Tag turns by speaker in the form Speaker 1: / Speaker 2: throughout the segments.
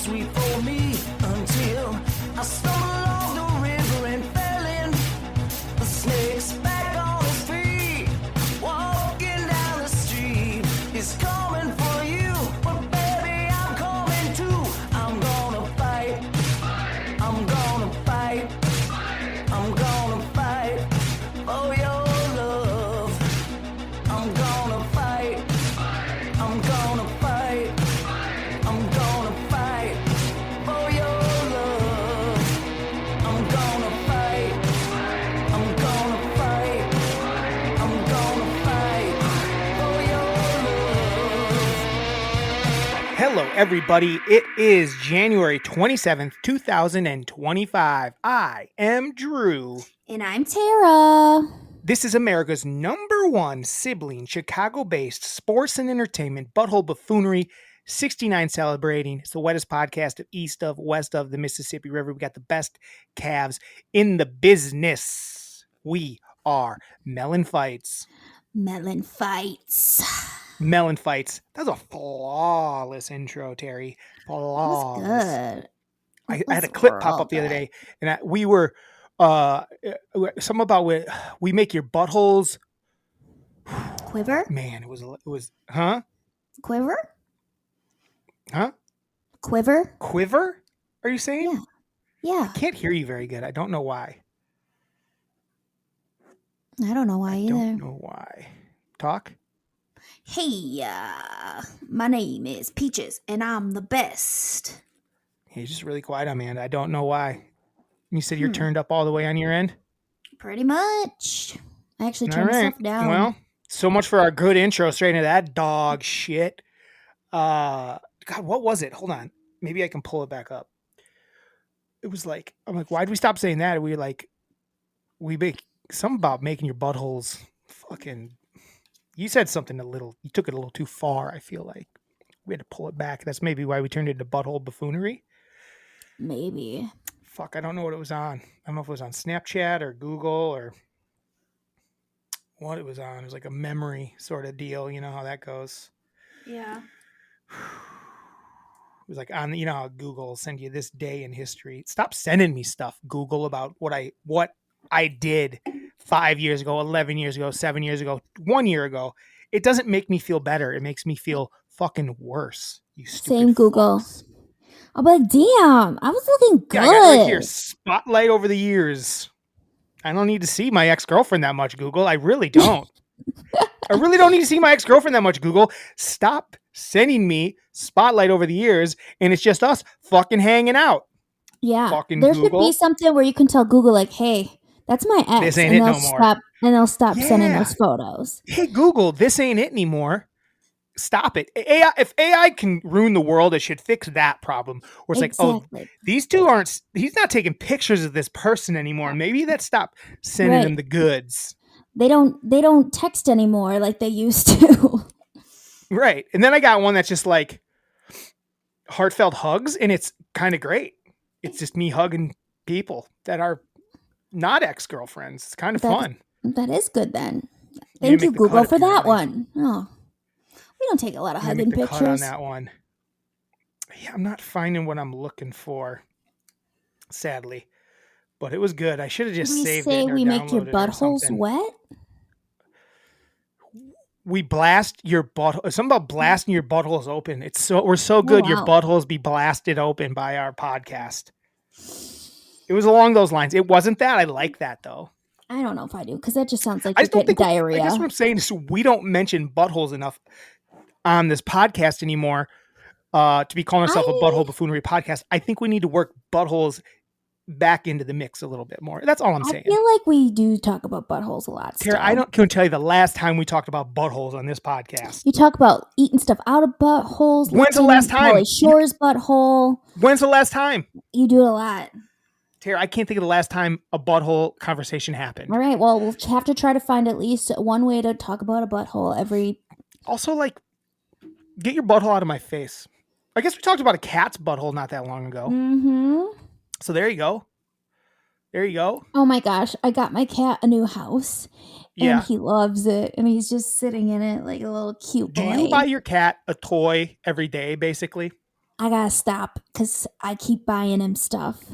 Speaker 1: sweet for me until I stumbled off the river and fell in. The snake's back on his feet, walking down the street. He's coming for you, but baby, I'm coming too. I'm gonna fight. I'm gonna fight. I'm gonna fight for your love. I'm gonna fight. I'm gonna fight. I'm gonna fight for your love. I'm gonna fight. I'm gonna fight. I'm gonna fight for your love.
Speaker 2: Hello, everybody. It is January 27th, 2025. I am Drew.
Speaker 3: And I'm Tara.
Speaker 2: This is America's #1 sibling, Chicago-based sports and entertainment, butthole buffoonery, 69 celebrating. It's the wettest podcast of east of, west of the Mississippi River. We got the best calves in the business. We are MELLONfights.
Speaker 3: MELLONfights.
Speaker 2: MELLONfights. That was a flawless intro, Terry. Flawless.
Speaker 3: That was good.
Speaker 2: I had a clip pop up the other day, and we were something about we make your buttholes
Speaker 3: Quiver?
Speaker 2: Man, it was huh?
Speaker 3: Quiver?
Speaker 2: Huh?
Speaker 3: Quiver?
Speaker 2: Quiver? Are you saying?
Speaker 3: Yeah.
Speaker 2: I can't hear you very good. I don't know why.
Speaker 3: I don't know why either.
Speaker 2: Don't know why. Talk.
Speaker 3: Hey, my name is Peaches, and I'm the best.
Speaker 2: You're just really quiet on me, and I don't know why. You said you're turned up all the way on your end?
Speaker 3: Pretty much. I actually turned myself down.
Speaker 2: Well, so much for our good intro straight into that dog shit. God, what was it? Hold on. Maybe I can pull it back up. It was like, I'm like, why'd we stop saying that? We make something about making your buttholes fucking. You said something you took it a little too far, I feel like. We had to pull it back. That's maybe why we turned it into butthole buffoonery.
Speaker 3: Maybe.
Speaker 2: Fuck, I don't know what it was on. I don't know if it was on Snapchat or Google or what it was on. It was like a memory sort of deal. You know how that goes.
Speaker 3: Yeah.
Speaker 2: It was like on, you know how Google will send you this day in history. Stop sending me stuff, Google, about what I did 5 years ago, 11 years ago, 7 years ago, 1 year ago. It doesn't make me feel better. It makes me feel fucking worse. You stupid
Speaker 3: Same Google.
Speaker 2: fucks.
Speaker 3: Oh, but damn, I was looking good.
Speaker 2: Yeah, I got right here, spotlight over the years. I don't need to see my ex-girlfriend that much, Google. I really don't. I really don't need to see my ex-girlfriend that much, Google. Stop sending me spotlight over the years, and it's just us fucking hanging out.
Speaker 3: Yeah,
Speaker 2: Fucking
Speaker 3: there
Speaker 2: Google.
Speaker 3: should be something where you can tell Google, like, hey, that's my ex.
Speaker 2: This ain't it no more.
Speaker 3: And they'll stop sending
Speaker 2: Yeah.
Speaker 3: those photos.
Speaker 2: Hey, Google, this ain't it anymore. Stop it. AI, if AI can ruin the world, it should fix that problem. Where it's like, oh, these two he's not taking pictures of this person anymore. Maybe let's stop sending them the goods.
Speaker 3: They don't text anymore like they used to.
Speaker 2: Right. And then I got one that's just like heartfelt hugs, and it's kind of great. It's just me hugging people that are not ex-girlfriends. It's kind of fun.
Speaker 3: That is good then. Thank you, Google, for that one. Oh, we don't take a lot of hugging pictures.
Speaker 2: On that one. Yeah, I'm not finding what I'm looking for, sadly. But it was good. I should have just saved it.
Speaker 3: Say we make your buttholes wet?
Speaker 2: We blast your butthole. Something about blasting your buttholes open. We're so good. Your buttholes be blasted open by our podcast. It was along those lines. It wasn't that. I like that though.
Speaker 3: I don't know if I do, because that just sounds like you're getting diarrhea.
Speaker 2: I guess what I'm saying is we don't mention buttholes enough on this podcast anymore to be calling ourselves a butthole buffoonery podcast. I think we need to work buttholes back into the mix a little bit more. That's all I'm saying.
Speaker 3: I feel like we do talk about buttholes a lot.
Speaker 2: Tara, I can't tell you the last time we talked about buttholes on this podcast.
Speaker 3: You talk about eating stuff out of buttholes.
Speaker 2: When's the last time?
Speaker 3: Pauly Shore's butthole.
Speaker 2: When's the last time?
Speaker 3: You do it a lot.
Speaker 2: Tara, I can't think of the last time a butthole conversation happened.
Speaker 3: All right, well, we'll have to try to find at least one way to talk about a butthole every...
Speaker 2: Also, like, get your butthole out of my face. I guess we talked about a cat's butthole not that long ago.
Speaker 3: Mm-hmm.
Speaker 2: So there you go. There you go.
Speaker 3: Oh my gosh, I got my cat a new house. And he loves it. And he's just sitting in it like a little cute boy.
Speaker 2: Do you buy your cat a toy every day, basically?
Speaker 3: I gotta stop because I keep buying him stuff.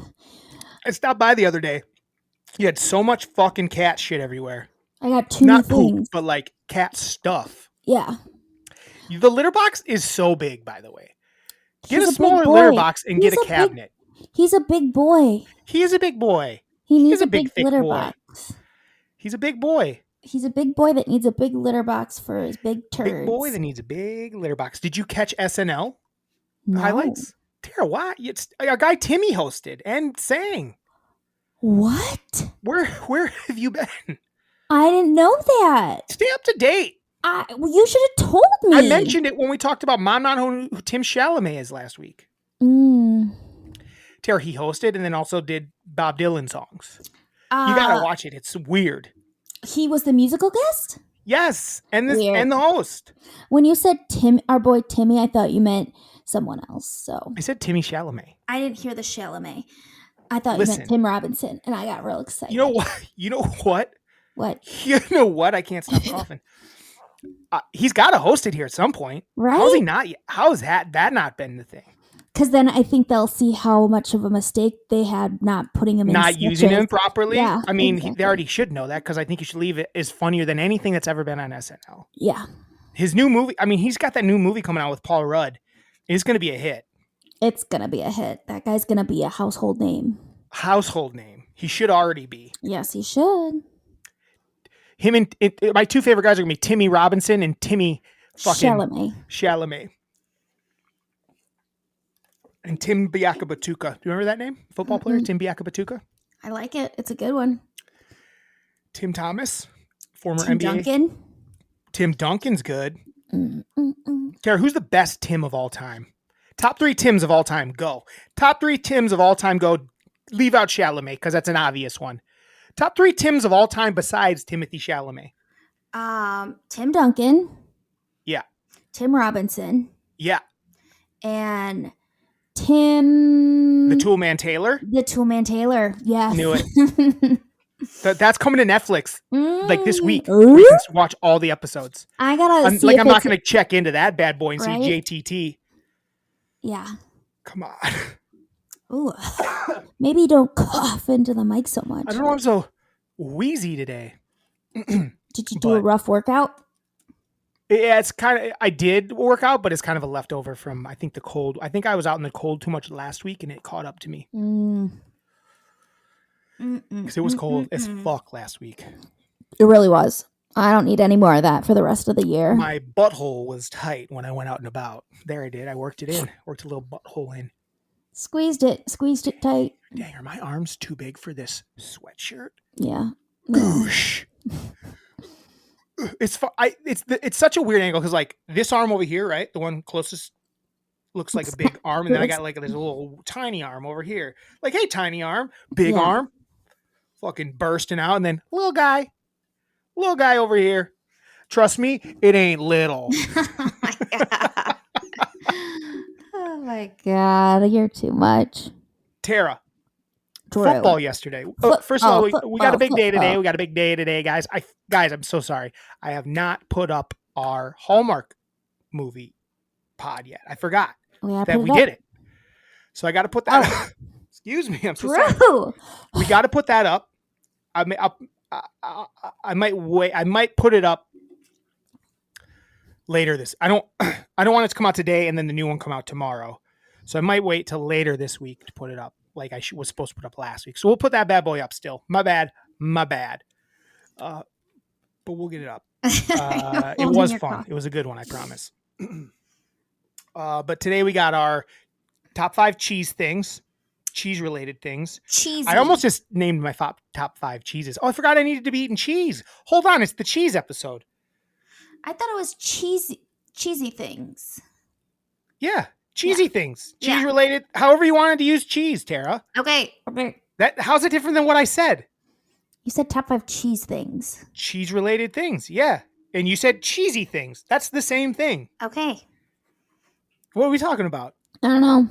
Speaker 2: I stopped by the other day. You had so much fucking cat shit everywhere.
Speaker 3: I got too many
Speaker 2: Not poop,
Speaker 3: things.
Speaker 2: but like cat stuff.
Speaker 3: Yeah.
Speaker 2: The litter box is so big, by the way. Get
Speaker 3: He's
Speaker 2: a
Speaker 3: big
Speaker 2: smaller
Speaker 3: boy.
Speaker 2: litter box and get
Speaker 3: He's
Speaker 2: a cabinet.
Speaker 3: He's a big boy.
Speaker 2: He is a big boy.
Speaker 3: He needs
Speaker 2: He's
Speaker 3: a big
Speaker 2: thick
Speaker 3: litter
Speaker 2: boy.
Speaker 3: box.
Speaker 2: He's a big boy.
Speaker 3: He's a big boy that needs a big litter box for his big turds.
Speaker 2: Big boy that needs a big litter box. Did you catch SNL
Speaker 3: No.
Speaker 2: highlights? Tara, what? It's our guy Timmy hosted and sang.
Speaker 3: What?
Speaker 2: Where have you been?
Speaker 3: I didn't know that.
Speaker 2: Stay up to date.
Speaker 3: You should have told me.
Speaker 2: I mentioned it when we talked about Mom Not Who Tim Chalamet is last week. Tara, he hosted and then also did Bob Dylan songs. You gotta watch it. It's weird.
Speaker 3: He was the musical guest?
Speaker 2: Yes, and the host.
Speaker 3: When you said Tim, our boy Timmy, I thought you meant someone else. So
Speaker 2: I said Timmy Chalamet.
Speaker 3: I didn't hear the Chalamet. I thought
Speaker 2: Listen,
Speaker 3: you meant Tim Robinson, and I got real excited.
Speaker 2: You know what? You know what?
Speaker 3: What?
Speaker 2: You know what? I can't stop coughing. He's got to host it here at some point,
Speaker 3: right?
Speaker 2: How's he not? How's that not been the thing?
Speaker 3: Because then I think they'll see how much of a mistake they had not putting him in
Speaker 2: not using him properly.
Speaker 3: Yeah,
Speaker 2: I mean,
Speaker 3: exactly.
Speaker 2: They already should know that because I think you should leave it as funnier than anything that's ever been on SNL.
Speaker 3: Yeah.
Speaker 2: His new movie. I mean, he's got that new movie coming out with Paul Rudd. It's going to be a hit. It's
Speaker 3: going to be a hit. That guy's going to be a household name.
Speaker 2: Household name. He should already be.
Speaker 3: Yes, he should.
Speaker 2: Him and my two favorite guys are going to be Timmy Robinson and Timmy fucking Chalamet. And Tim Biakabatuka. Do you remember that name? Football player, Tim Biakabatuka?
Speaker 3: I like it. It's a good one.
Speaker 2: Tim Thomas, former
Speaker 3: Tim
Speaker 2: NBA.
Speaker 3: Duncan.
Speaker 2: Tim Duncan's good. Tara, who's the best Tim of all time? Top 3 Tims of all time, go. Top 3 Tims of all time, go. Leave out Chalamet, because that's an obvious one. Top 3 Tims of all time besides Timothée Chalamet.
Speaker 3: Tim Duncan.
Speaker 2: Yeah.
Speaker 3: Tim Robinson.
Speaker 2: Yeah.
Speaker 3: And Tim...
Speaker 2: The Toolman Taylor?
Speaker 3: The Toolman Taylor, yes.
Speaker 2: Knew it. That's coming to Netflix like this week.
Speaker 3: Ooh.
Speaker 2: We can watch all the episodes.
Speaker 3: I gotta see.
Speaker 2: I'm not going to check into that bad boy and see JTT.
Speaker 3: Yeah.
Speaker 2: Come on.
Speaker 3: Ooh. Maybe don't cough into the mic so much.
Speaker 2: I don't know why I'm so wheezy today.
Speaker 3: Did you do a rough workout?
Speaker 2: Yeah, it's kind of. I did work out, but it's kind of a leftover from I think the cold. I think I was out in the cold too much last week, and it caught up to me. Because it was cold as fuck last week.
Speaker 3: It really was. I don't need any more of that for the rest of the year.
Speaker 2: My butthole was tight when I went out and about. There I did. I worked it in. Worked a little butthole in.
Speaker 3: Squeezed it tight.
Speaker 2: Dang, are my arms too big for this sweatshirt?
Speaker 3: Yeah.
Speaker 2: Goosh. It's such a weird angle because like this arm over here, right? The one closest looks like a big arm, and then I got like this little tiny arm over here. Like, hey, tiny arm, big arm, fucking bursting out, and then little guy over here. Trust me, it ain't little.
Speaker 3: Oh my god, you're too much.
Speaker 2: Tara, football yesterday. First of all, we got a big day today. We got a big day today, guys. Guys, I'm so sorry. I have not put up our Hallmark movie pod yet. I forgot that we did it. So I got to put that up. Excuse me. I'm so sorry. We got to put that up. I might wait. I might put it up later I don't want it to come out today and then the new one come out tomorrow. So I might wait till later this week to put it up like I was supposed to put up last week. So we'll put that bad boy up still. My bad. But we'll get it up. It was fun. It was a good one, I promise. But today we got our top 5 cheese-related things.
Speaker 3: Cheesy.
Speaker 2: I almost just named my top 5 cheeses. Oh, I forgot I needed to be eating cheese. Hold on, it's the cheese episode.
Speaker 3: I thought it was cheesy things.
Speaker 2: Yeah, cheesy things. Cheese-related, however you wanted to use cheese, Tara.
Speaker 3: Okay.
Speaker 2: How's it different than what I said?
Speaker 3: You said top 5 cheese things.
Speaker 2: Cheese-related things, yeah. And you said cheesy things. That's the same thing.
Speaker 3: Okay.
Speaker 2: What are we talking about?
Speaker 3: I don't know.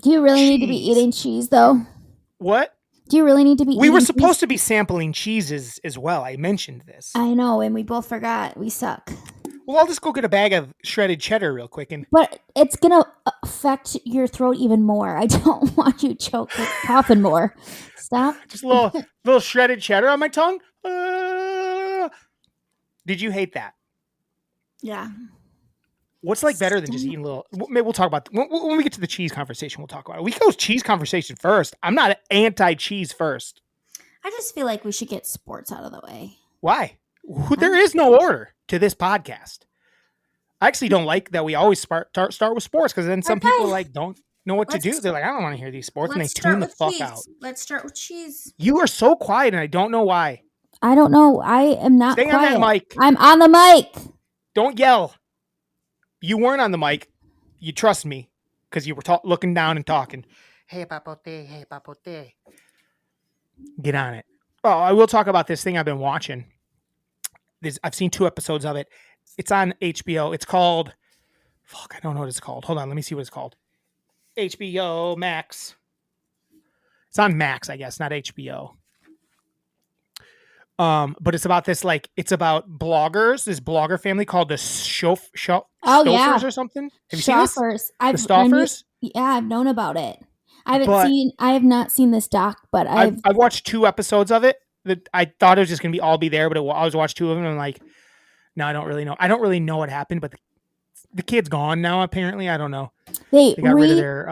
Speaker 3: Do you really need to be eating cheese, though?
Speaker 2: What?
Speaker 3: Do you really need to be eating
Speaker 2: We were
Speaker 3: cheese?
Speaker 2: supposed to be sampling cheeses as well. I mentioned this.
Speaker 3: I know, and we both forgot. We suck.
Speaker 2: Well, I'll just go get a bag of shredded cheddar real quick and.
Speaker 3: But it's gonna affect your throat even more. I don't want you coughing more. Stop.
Speaker 2: Just a little shredded cheddar on my tongue. Did you hate that?
Speaker 3: Yeah.
Speaker 2: What's like better than just eating a little? Maybe we'll talk about when we get to the cheese conversation. We'll talk about it. We go cheese conversation first. I'm not anti-cheese first.
Speaker 3: I just feel like we should get sports out of the way.
Speaker 2: Why? There is no order to this podcast. I actually don't like that we always start with sports because then some people like don't know what to do. They're like, I don't want to hear these sports, and they tune the fuck out.
Speaker 3: Let's start with cheese.
Speaker 2: You are so quiet, and I don't know why.
Speaker 3: I don't know. I am not
Speaker 2: Stay
Speaker 3: quiet.
Speaker 2: on that mic.
Speaker 3: I'm on the mic.
Speaker 2: Don't yell. You weren't on the mic. You trust me because you were looking down and talking. Hey, papote. Hey, papote. Get on it. Oh, I will talk about this thing I've been watching. I've seen 2 episodes of it. It's on HBO. It's called... Fuck, I don't know what it's called. Hold on, let me see what it's called. HBO Max. It's on Max, I guess, not HBO. But it's about this, like, it's about bloggers, this blogger family called the Stoffers or something. Have you seen this? The Stoffers?
Speaker 3: Yeah, I've known about it. I have not seen this doc, but I've
Speaker 2: watched 2 episodes of it. That I thought it was just going to all be there, but I was watched 2 of them and I'm like, no, I don't really know. I don't really know what happened, but the kid's gone now, apparently. I don't know.
Speaker 3: They
Speaker 2: got rid of their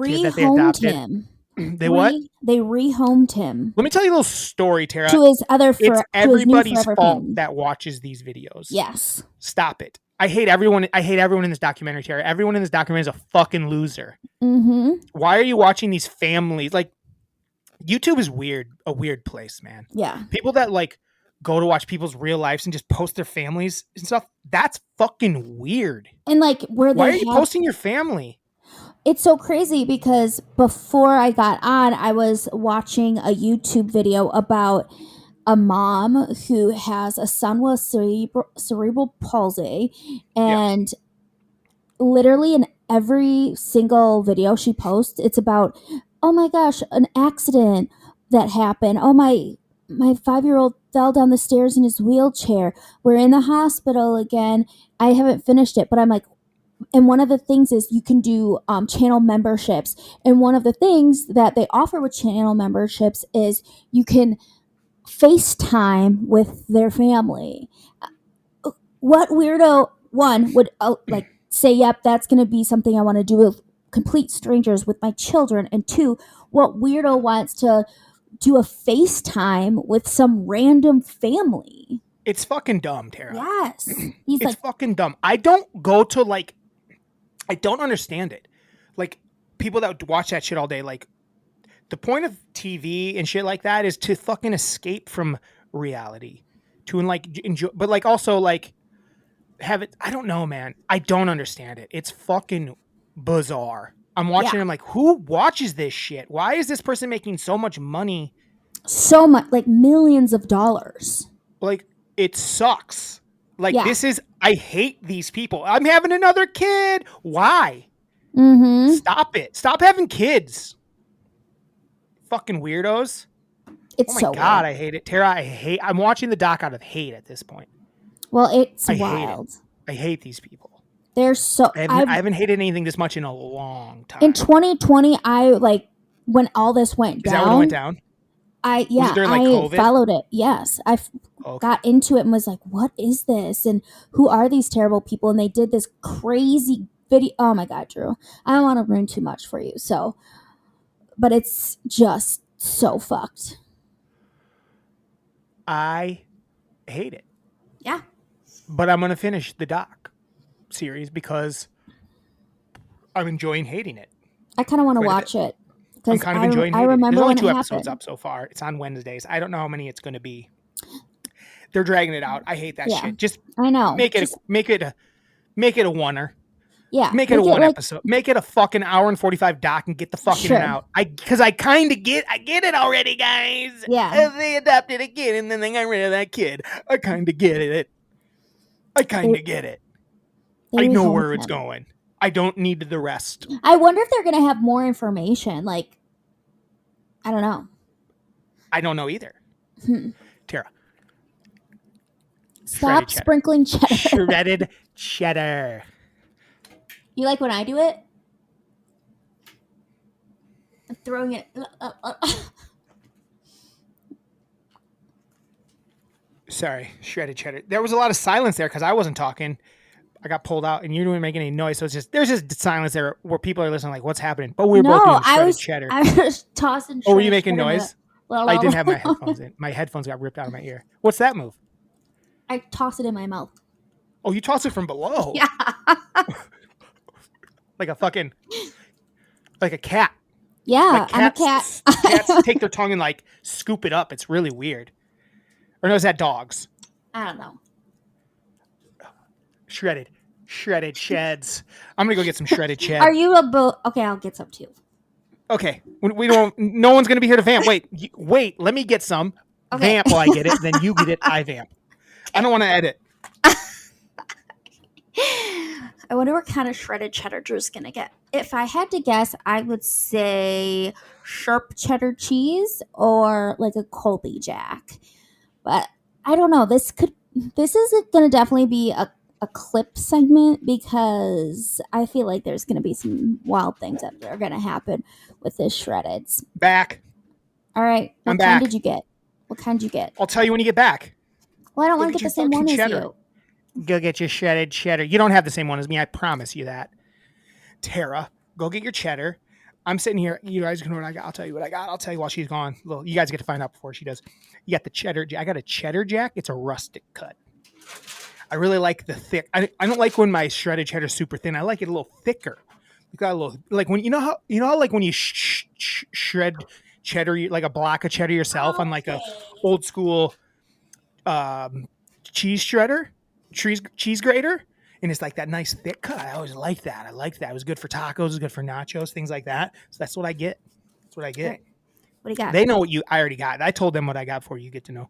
Speaker 2: kid that they adopted.
Speaker 3: Him.
Speaker 2: They what?
Speaker 3: They rehomed him.
Speaker 2: Let me tell you a little story, Tara.
Speaker 3: To his other
Speaker 2: it's everybody's fault that watches these videos.
Speaker 3: Yes.
Speaker 2: Stop it. I hate everyone. I hate everyone in this documentary, Tara. Everyone in this documentary is a fucking loser.
Speaker 3: Mm-hmm.
Speaker 2: Why are you watching these families? Like, YouTube is weird. A weird place, man.
Speaker 3: Yeah.
Speaker 2: People that like go to watch people's real lives and just post their families and stuff. That's fucking weird.
Speaker 3: And like, why
Speaker 2: are you posting your family?
Speaker 3: It's so crazy because before I got on, I was watching a YouTube video about a mom who has a son with cerebral palsy, and literally in every single video she posts, it's about, oh my gosh, an accident that happened. Oh, my 5-year-old fell down the stairs in his wheelchair. We're in the hospital again. I haven't finished it, but I'm like, and one of the things is you can do channel memberships. And one of the things that they offer with channel memberships is you can FaceTime with their family. What weirdo, one, would like say, yep, that's going to be something I want to do with complete strangers with my children? And 2, what weirdo wants to do a FaceTime with some random family?
Speaker 2: It's fucking dumb, Tara.
Speaker 3: Yes.
Speaker 2: It's fucking dumb. I don't go to like... I don't understand it. Like, people that watch that shit all day, like, the point of TV and shit like that is to fucking escape from reality. To, like, enjoy, but, like, also, like, have it, I don't know, man. I don't understand it. It's fucking bizarre. I'm watching, I'm like, who watches this shit? Why is this person making so much money?
Speaker 3: So much, like, millions of dollars.
Speaker 2: Like, it sucks. Like, this is, I hate these people. I'm having another kid. Why?
Speaker 3: Mm-hmm.
Speaker 2: Stop it. Stop having kids. Fucking weirdos.
Speaker 3: It's so
Speaker 2: God,
Speaker 3: weird.
Speaker 2: I hate it. Tara, I'm watching the doc out of hate at this point.
Speaker 3: Well, it's
Speaker 2: I
Speaker 3: wild.
Speaker 2: Hate it. I hate these people.
Speaker 3: They're so...
Speaker 2: I haven't hated anything this much in a long time.
Speaker 3: In 2020, when all this went down...
Speaker 2: Is that when it went down?
Speaker 3: I
Speaker 2: COVID?
Speaker 3: followed it. Yes. I got into it and was like, what is this? And who are these terrible people? And they did this crazy video. Oh my God, Drew. I don't want to ruin too much for you. So, but it's just so fucked.
Speaker 2: I hate it.
Speaker 3: Yeah.
Speaker 2: But I'm going to finish the doc series because I'm enjoying hating it.
Speaker 3: I kind of want to watch it.
Speaker 2: I'm kind of enjoying it.
Speaker 3: I remember
Speaker 2: There's only
Speaker 3: when
Speaker 2: 2
Speaker 3: it
Speaker 2: episodes
Speaker 3: happened.
Speaker 2: up so far. It's on Wednesdays. I don't know how many it's going to be. They're dragging it out. I hate that shit. Just
Speaker 3: I know.
Speaker 2: Make it a oneer.
Speaker 3: Yeah.
Speaker 2: Make it a one episode. Make it a fucking hour and 45 doc and get the fuck in and out. Because I kind of get it already, guys.
Speaker 3: Yeah.
Speaker 2: They adopted a kid and then they got rid of that kid. I kind of get it. I kind of get it. I know where it's going. I don't need the rest.
Speaker 3: I wonder if they're going to have more information. Like, I don't know.
Speaker 2: I don't know either. Tara.
Speaker 3: Stop
Speaker 2: cheddar.
Speaker 3: sprinkling cheddar.
Speaker 2: Shredded cheddar.
Speaker 3: You like when I do it? I'm throwing it.
Speaker 2: Sorry, shredded cheddar. There was a lot of silence there because I wasn't talking. I got pulled out, and you didn't make any noise. So there's just silence there where people are listening, like, "What's happening?" But we were both doing shredded cheddar.
Speaker 3: I was tossing.
Speaker 2: Oh, were you making noise? I didn't have my
Speaker 3: headphones.
Speaker 2: headphones in. My headphones got ripped out of my ear. What's that move?
Speaker 3: I toss it in my mouth.
Speaker 2: Oh, you toss it from below.
Speaker 3: Yeah.
Speaker 2: Like a cat.
Speaker 3: Yeah,
Speaker 2: Like
Speaker 3: I'm a cat.
Speaker 2: Cats take their tongue and like scoop it up. It's really weird. Or no, is that dogs?
Speaker 3: I don't know.
Speaker 2: Shredded sheds. I'm gonna go get some shredded shed.
Speaker 3: Are you a Okay, I'll get some too.
Speaker 2: Okay, we don't. No one's gonna be here to vamp. Wait. Let me get some.
Speaker 3: Okay.
Speaker 2: Vamp while I get it. Then you get it. I vamp. I don't want to edit.
Speaker 3: I wonder what kind of shredded cheddar Drew's gonna get. If I had to guess, I would say sharp cheddar cheese or like a Colby Jack. But I don't know. This is gonna definitely be a clip segment because I feel like there's gonna be some wild things that are gonna happen with this shreddeds.
Speaker 2: Back.
Speaker 3: All right.
Speaker 2: I'm
Speaker 3: What
Speaker 2: back.
Speaker 3: kind did you get? What kind did you get?
Speaker 2: I'll tell you when you get back.
Speaker 3: Well, I don't
Speaker 2: Go
Speaker 3: want
Speaker 2: get
Speaker 3: to get
Speaker 2: your
Speaker 3: the same one
Speaker 2: fucking
Speaker 3: as
Speaker 2: cheddar.
Speaker 3: you.
Speaker 2: Go get your shredded cheddar. You don't have the same one as me. I promise you that. Tara, go get your cheddar. I'm sitting here. You guys know what I got. I'll tell you what I got. I'll tell you while she's gone. Well, you guys get to find out before she does. You got the cheddar. I got a cheddar jack. It's a rustic cut. I really like the thick. I don't like when my shredded cheddar is super thin. I like it a little thicker. You got a little like when you know how like when you shred cheddar like a block of cheddar yourself on like a old school cheese shredder, cheese grater, and it's like that nice thick cut. I always like that. I like that. It was good for tacos. It was good for nachos, things like that. So that's what I get. That's what I get.
Speaker 3: Right. What do you got?
Speaker 2: They know what I already got. I told them what I got for you. Get to know.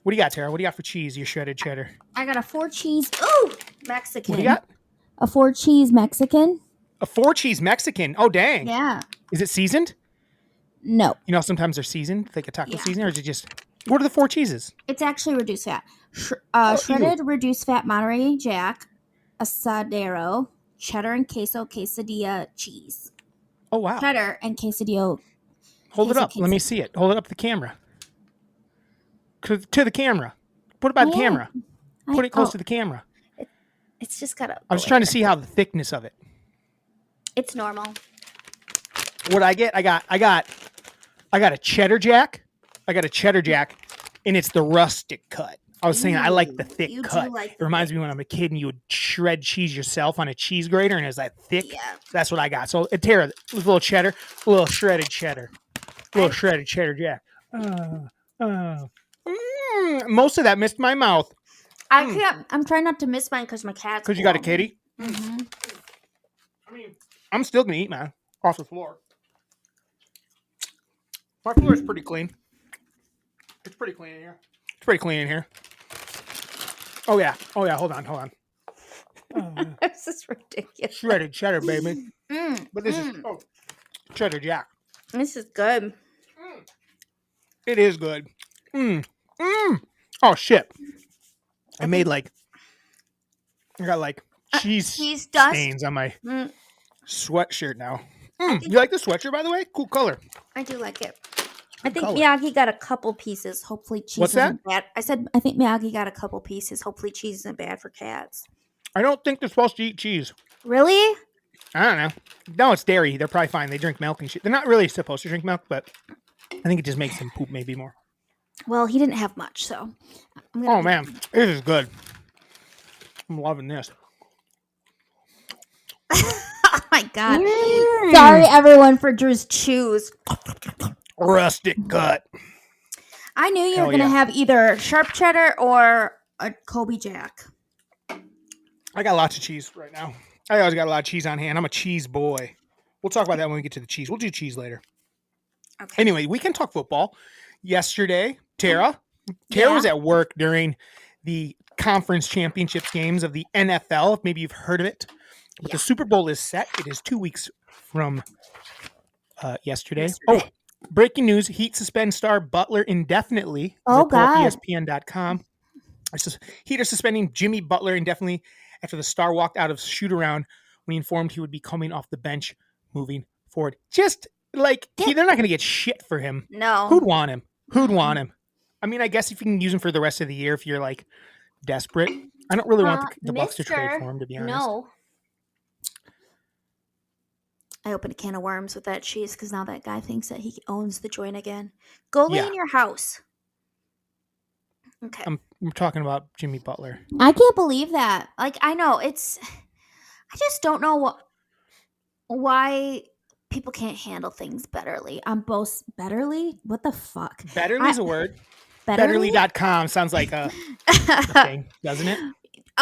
Speaker 2: What do you got, Tara? What do you got for cheese? Your shredded cheddar.
Speaker 3: I got a 4-cheese. Ooh, Mexican.
Speaker 2: What do you got?
Speaker 3: A 4-cheese Mexican.
Speaker 2: A 4-cheese Mexican. Oh, dang.
Speaker 3: Yeah.
Speaker 2: Is it seasoned?
Speaker 3: No,
Speaker 2: You know, sometimes they're seasoned, like a taco
Speaker 3: Yeah.
Speaker 2: season, or is it just, what are the 4 cheeses?
Speaker 3: it's actually reduced fat.
Speaker 2: Oh,
Speaker 3: Shredded reduced fat Monterey Jack, asadero, cheddar and queso quesadilla cheese.
Speaker 2: Oh, wow.
Speaker 3: Cheddar and quesadilla.
Speaker 2: Hold it
Speaker 3: queso
Speaker 2: up. Let me see it. Hold it up to the camera. To the camera. Put it by the
Speaker 3: Yeah.
Speaker 2: camera. Put it close
Speaker 3: Oh,
Speaker 2: to the camera.
Speaker 3: It's just gotta.
Speaker 2: I was trying to see how the thickness of it.
Speaker 3: It's normal.
Speaker 2: What I get, I got a cheddar jack. I got a cheddar jack, and it's the rustic cut. I was saying I like the thick
Speaker 3: you do
Speaker 2: cut.
Speaker 3: like
Speaker 2: It
Speaker 3: the
Speaker 2: reminds me when I'm a kid and you would shred cheese yourself on a cheese grater, and it's that thick.
Speaker 3: Yeah.
Speaker 2: That's what I got. So Tara, a little cheddar, a little shredded cheddar, a little shredded cheddar jack. Most of that missed my mouth
Speaker 3: I can't. I'm trying not to miss mine because my cat's.
Speaker 2: because you got a kitty.
Speaker 3: Mm-hmm.
Speaker 2: I mean, I'm still gonna eat mine off the floor. My floor is pretty clean. It's pretty clean in here. It's pretty clean in here. Oh yeah. Hold on.
Speaker 3: This is ridiculous.
Speaker 2: Shredded cheddar, baby. But this is cheddar jack.
Speaker 3: This is good.
Speaker 2: It is good. Oh shit! I got like cheese
Speaker 3: dust.
Speaker 2: stains on my sweatshirt now. You like the sweatshirt, by the way? Cool color.
Speaker 3: I do like it. I think
Speaker 2: color.
Speaker 3: Miyagi got a couple pieces. Hopefully cheese
Speaker 2: What's that?
Speaker 3: isn't bad. I said I think Miyagi got a couple pieces. Hopefully cheese isn't bad for cats.
Speaker 2: I don't think they're supposed to eat cheese.
Speaker 3: Really?
Speaker 2: I don't know. No, it's dairy. They're probably fine. They drink milk and shit. They're not really supposed to drink milk, but I think it just makes them poop maybe more.
Speaker 3: Well, he didn't have much, so.
Speaker 2: Oh man, this is good. I'm loving this.
Speaker 3: Oh my god! Sorry, everyone, for Drew's chews.
Speaker 2: Rustic cut.
Speaker 3: I knew you
Speaker 2: Hell
Speaker 3: were gonna
Speaker 2: yeah.
Speaker 3: have either sharp cheddar or a Colby Jack.
Speaker 2: I got lots of cheese right now. I always got a lot of cheese on hand. I'm a cheese boy. We'll talk about that when we get to the cheese. We'll do cheese later.
Speaker 3: Okay.
Speaker 2: Anyway, we can talk football. Yesterday, Tara was at work during the conference championships games of the NFL. Maybe you've heard of it. But the Super Bowl is set. It is 2 weeks from yesterday. Oh, breaking news. Heat suspend star Butler indefinitely.
Speaker 3: Oh,
Speaker 2: Report
Speaker 3: God.
Speaker 2: ESPN.com. Heater suspending Jimmy Butler indefinitely after the star walked out of shoot-around when he informed he would be coming off the bench moving forward. Just like, they're not going to get shit for him.
Speaker 3: No.
Speaker 2: Who'd want him? Who'd want him? I mean, I guess if you can use him for the rest of the year, if you're like desperate. I don't really want the Bucks to trade for him, to be honest.
Speaker 3: No. I opened a can of worms with that cheese because now that guy thinks that he owns the joint again. Go lay in your house. Okay.
Speaker 2: We're talking about Jimmy Butler.
Speaker 3: I can't believe that. Like, I know I just don't know why people can't handle things betterly. Betterly? What the fuck?
Speaker 2: Betterly's a word.
Speaker 3: Betterly?
Speaker 2: Betterly.com sounds like a thing, doesn't it?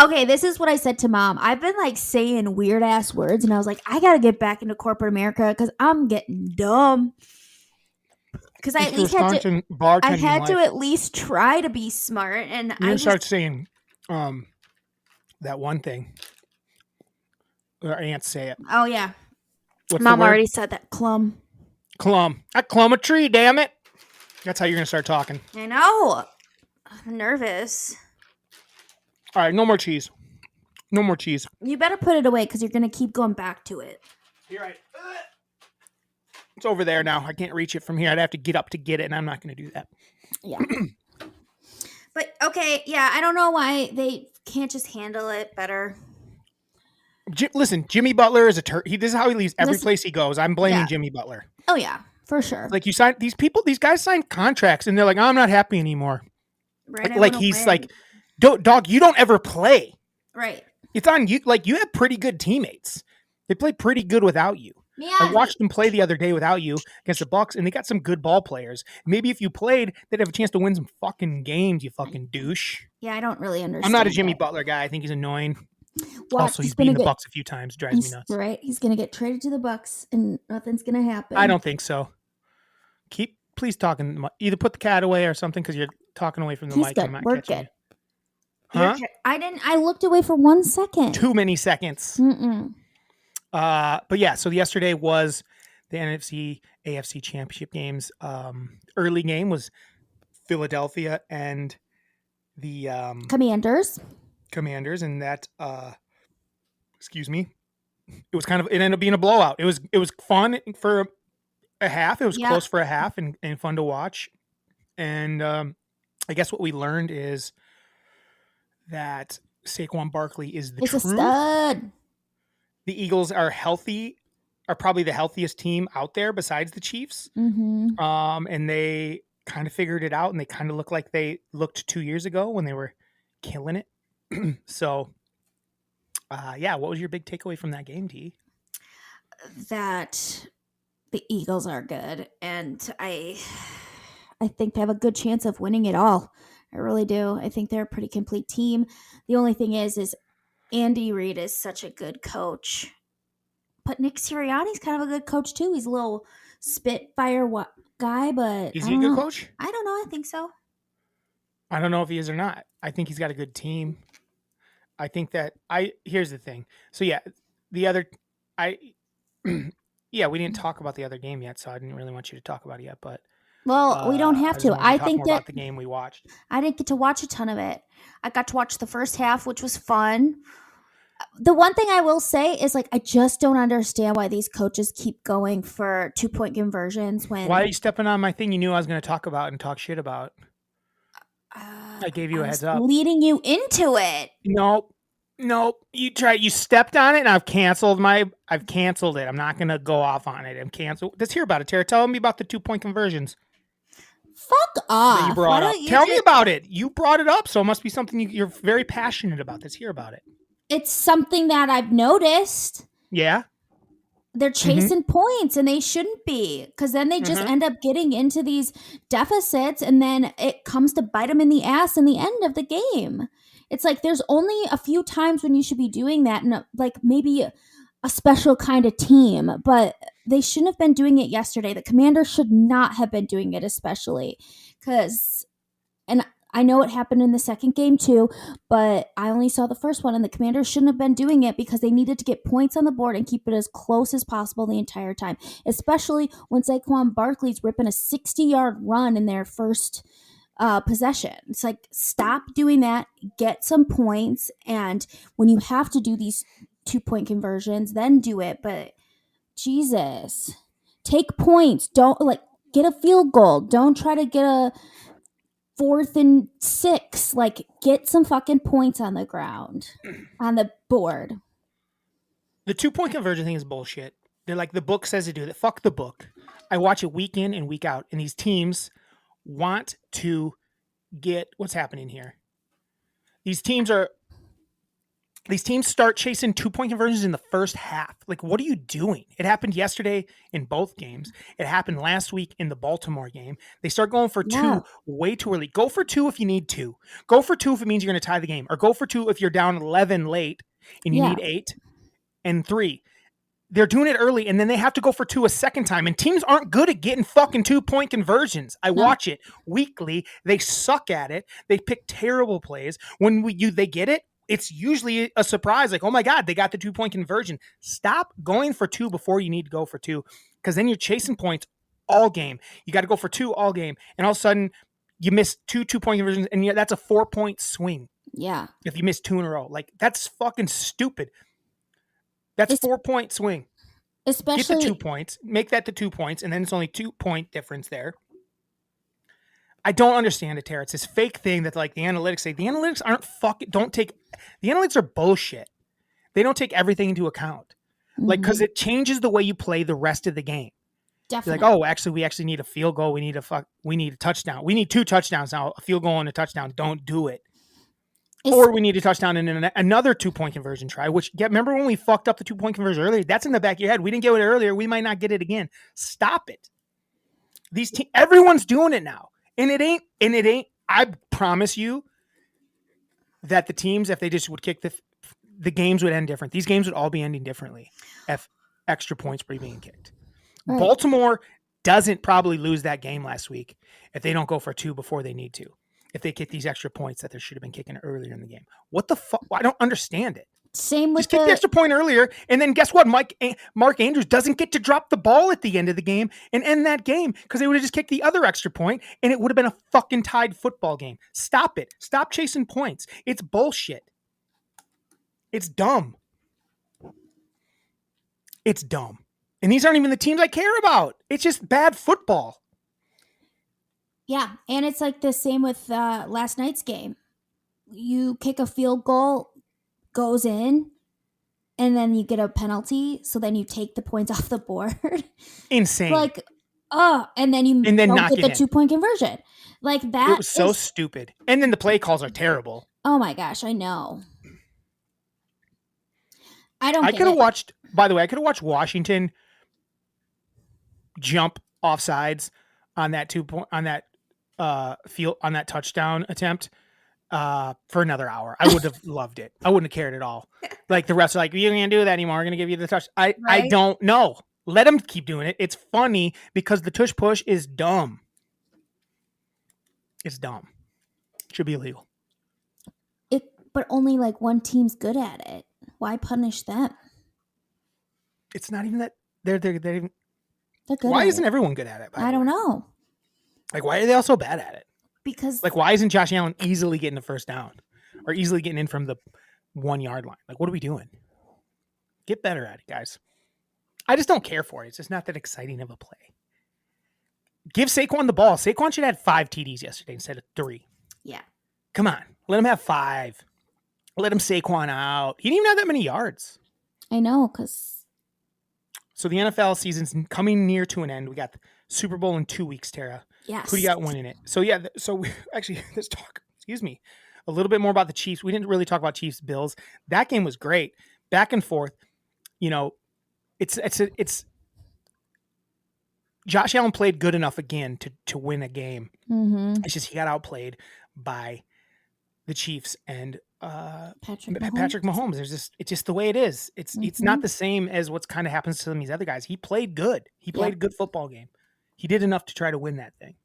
Speaker 3: Okay, this is what I said to Mom. I've been like saying weird ass words, and I was like, I gotta get back into corporate America because I'm getting dumb. Because I at least had to at least try to be smart, and
Speaker 2: you start saying that one thing. Our aunts say it.
Speaker 3: Oh yeah,
Speaker 2: What's
Speaker 3: Mom already said that. Clum.
Speaker 2: I clum a tree. Damn it! That's how you're gonna start talking.
Speaker 3: I know. I'm nervous.
Speaker 2: All right, no more cheese. No more cheese.
Speaker 3: You better put it away because you're going to keep going back to it.
Speaker 2: You're right. It's over there now. I can't reach it from here. I'd have to get up to get it, and I'm not going to do that.
Speaker 3: Yeah. But, okay, yeah, I don't know why they can't just handle it better.
Speaker 2: Listen, Jimmy Butler is this is how he leaves every place he goes. I'm blaming Jimmy Butler.
Speaker 3: Oh, yeah, for sure.
Speaker 2: Like, you sign these guys sign contracts, and they're like, oh, I'm not happy anymore.
Speaker 3: Right.
Speaker 2: Like he's win. Like, dog, you don't ever play.
Speaker 3: Right.
Speaker 2: It's on you. Like, you have pretty good teammates. They play pretty good without you. Yeah. I watched them play the other day without you against the Bucks, and they got some good ball players. Maybe if you played, they'd have a chance to win some fucking games, you fucking douche.
Speaker 3: Yeah, I don't really understand.
Speaker 2: I'm not a Jimmy Butler guy. I think he's annoying. Also, he's beaten the Bucks a few times. Drives me nuts.
Speaker 3: Right. He's going to get traded to the Bucks, and nothing's going to happen.
Speaker 2: I don't think so. Please talking. Either put the cat away or something because you're talking away from the mic. I'm not catching you. Huh?
Speaker 3: I looked away for 1 second.
Speaker 2: Too many seconds. But yeah, so yesterday was the NFC AFC Championship games. Early game was Philadelphia and the
Speaker 3: Commanders,
Speaker 2: and that excuse me. It ended up being a blowout. It was fun for a half. It was close for a half and fun to watch. And I guess what we learned is that Saquon Barkley is the truth. A stud. The Eagles are probably the healthiest team out there besides the Chiefs. Mm-hmm. And they kind of figured it out, and they kind of look like they looked 2 years ago when they were killing it. So, what was your big takeaway from that game, T?
Speaker 3: That the Eagles are good, and I think they have a good chance of winning it all. I really do. I think they're a pretty complete team. The only thing is Andy Reid is such a good coach. But Nick Sirianni's kind of a good coach, too. He's a little spitfire guy, but...
Speaker 2: Is he a good coach?
Speaker 3: I don't know. I think so.
Speaker 2: I don't know if he is or not. I think he's got a good team. I think that... Here's the thing. So, we didn't talk about the other game yet, so I didn't really want you to talk about it yet, but...
Speaker 3: Well, we don't have to. I think that
Speaker 2: about the game we watched.
Speaker 3: I didn't get to watch a ton of it. I got to watch the first half, which was fun. The one thing I will say is, I just don't understand why these coaches keep going for 2-point conversions when...
Speaker 2: Why are you stepping on my thing you knew I was going to talk about and talk shit about? I gave you a heads up.
Speaker 3: Leading you into it.
Speaker 2: Nope. You stepped on it, and I've canceled it. I'm not going to go off on it. I'm canceled. Let's hear about it, Tara. Tell me about the 2-point conversions.
Speaker 3: Fuck off.
Speaker 2: You brought up. Tell me about it. You brought it up, so it must be something you're very passionate about. Let's hear about it.
Speaker 3: It's something that I've noticed.
Speaker 2: Yeah.
Speaker 3: They're chasing points, and they shouldn't be, because then they just end up getting into these deficits, and then it comes to bite them in the ass in the end of the game. It's like there's only a few times when you should be doing that, and maybe a special kind of team, but they shouldn't have been doing it yesterday. The Commanders should not have been doing it, especially because, and I know it happened in the second game too, but I only saw the first one, and the Commanders shouldn't have been doing it because they needed to get points on the board and keep it as close as possible the entire time, especially when Saquon Barkley's ripping a 60-yard run in their first possession. It's like, stop doing that, get some points, and when you have to do these 2-point conversions, then do it. But Jesus, take points. Don't like get a field goal. Don't try to get a 4th and 6. Like, get some fucking points on the ground, on the board.
Speaker 2: The 2-point conversion thing is bullshit. They're like, the book says to do that. Fuck the book. I watch it week in and week out, and these teams want to get what's happening here. These teams start chasing 2-point conversions in the first half. Like, what are you doing? It happened yesterday in both games. It happened last week in the Baltimore game. They start going for 2 way too early. Go for 2 if you need to. Go for 2 if it means you're going to tie the game. Or go for 2 if you're down 11 late and you need 8 and 3. They're doing it early, and then they have to go for 2 a second time. And teams aren't good at getting fucking 2-point conversions. I watch it weekly. They suck at it. They pick terrible plays. When they get it, it's usually a surprise. Like, oh my God, they got the 2-point conversion. Stop going for 2 before you need to go for 2, because then you're chasing points all game. You got to go for 2 all game, and all of a sudden you miss 2-point conversions, and that's a 4-point swing.
Speaker 3: Yeah.
Speaker 2: If you miss 2 in a row, like, that's fucking stupid. That's 4-point swing.
Speaker 3: Especially
Speaker 2: get the 2 points, make that to 2 points, and then it's only 2-point difference there. I don't understand it, Tara. It's this fake thing that, like, the analytics say. The analytics aren't the analytics are bullshit. They don't take everything into account. Like, because it changes the way you play the rest of the game.
Speaker 3: Definitely.
Speaker 2: You're like, oh, actually, we actually need a field goal. We need a touchdown. We need 2 touchdowns now. A field goal and a touchdown. Don't do it. Or we need a touchdown and another 2-point conversion try, remember when we fucked up the 2-point conversion earlier? That's in the back of your head. We didn't get it earlier. We might not get it again. Stop it. Everyone's doing it now. And it ain't, I promise you that the teams, if they just would kick the games would end different. These games would all be ending differently if extra points were being kicked. Right. Baltimore doesn't probably lose that game last week if they don't go for 2 before they need to. If they kick these extra points that they should have been kicking earlier in the game. What the fuck? I don't understand it.
Speaker 3: Same with
Speaker 2: just kick the extra point earlier, and then guess what? Mark Andrews doesn't get to drop the ball at the end of the game and end that game because they would have just kicked the other extra point, and it would have been a fucking tied football game. Stop it. Stop chasing points. It's bullshit. It's dumb. It's dumb. And these aren't even the teams I care about. It's just bad football.
Speaker 3: Yeah, and it's like the same with last night's game. You kick a field goal, goes in, and then you get a penalty, so then you take the points off the board.
Speaker 2: Insane.
Speaker 3: Like, and then you don't get the 2-point conversion. Like, that
Speaker 2: it was so stupid. And then the play calls are terrible.
Speaker 3: Oh my gosh, I know. I
Speaker 2: could have watched, by the way, Washington jump offsides on that 2-point, on that field, on that touchdown attempt for another hour. I would have loved it. I wouldn't have cared at all. Like, the refs are like, you can't do that anymore. We're going to give you the touch. I don't know. Let them keep doing it. It's funny because the tush push is dumb. It's dumb. Should be illegal.
Speaker 3: But only like one team's good at it. Why punish them?
Speaker 2: It's not even that they're even.
Speaker 3: They're good.
Speaker 2: Why isn't everyone good at it?
Speaker 3: I don't know.
Speaker 2: Like, why are they all so bad at it?
Speaker 3: Because,
Speaker 2: like, why isn't Josh Allen easily getting the first down or easily getting in from the 1-yard line? Like, what are we doing? Get better at it, guys. I just don't care for it. It's just not that exciting of a play. Give Saquon the ball. Saquon should have had 5 TDs yesterday instead of 3.
Speaker 3: Yeah.
Speaker 2: Come on. Let him have 5. Let him Saquon out. He didn't even have that many yards.
Speaker 3: I know, because...
Speaker 2: So the NFL season's coming near to an end. We got the Super Bowl in 2 weeks, Tara.
Speaker 3: Yes.
Speaker 2: Who do you got winning it? So, yeah. So, actually, let's talk, a little bit more about the Chiefs. We didn't really talk about Chiefs-Bills. That game was great. Back and forth. You know, it's Josh Allen played good enough again to win a game.
Speaker 3: Mm-hmm.
Speaker 2: It's just he got outplayed by the Chiefs and
Speaker 3: Patrick
Speaker 2: Mahomes. It's just the way it is. It's not the same as what's kind of happens to some of these other guys. He played good. He played a good football game. He did enough to try to win that thing.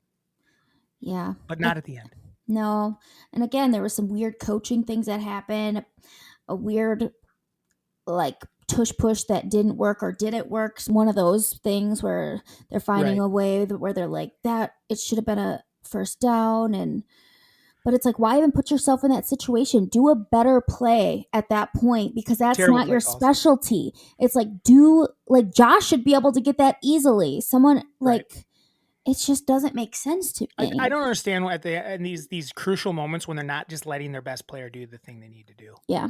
Speaker 3: Yeah.
Speaker 2: But not at the end.
Speaker 3: No. And again, there were some weird coaching things that happened. A weird, like, tush push that didn't work or didn't work. One of those things where they're finding a way where they're like, that it should have been a first down, but it's like, why even put yourself in that situation? Do a better play at that point, because that's
Speaker 2: Terrible
Speaker 3: not
Speaker 2: play
Speaker 3: your
Speaker 2: calls.
Speaker 3: specialty. It's like, Josh should be able to get that easily. Someone it just doesn't make sense to me.
Speaker 2: I don't understand what in these crucial moments when they're not just letting their best player do the thing they need to do.
Speaker 3: Yeah.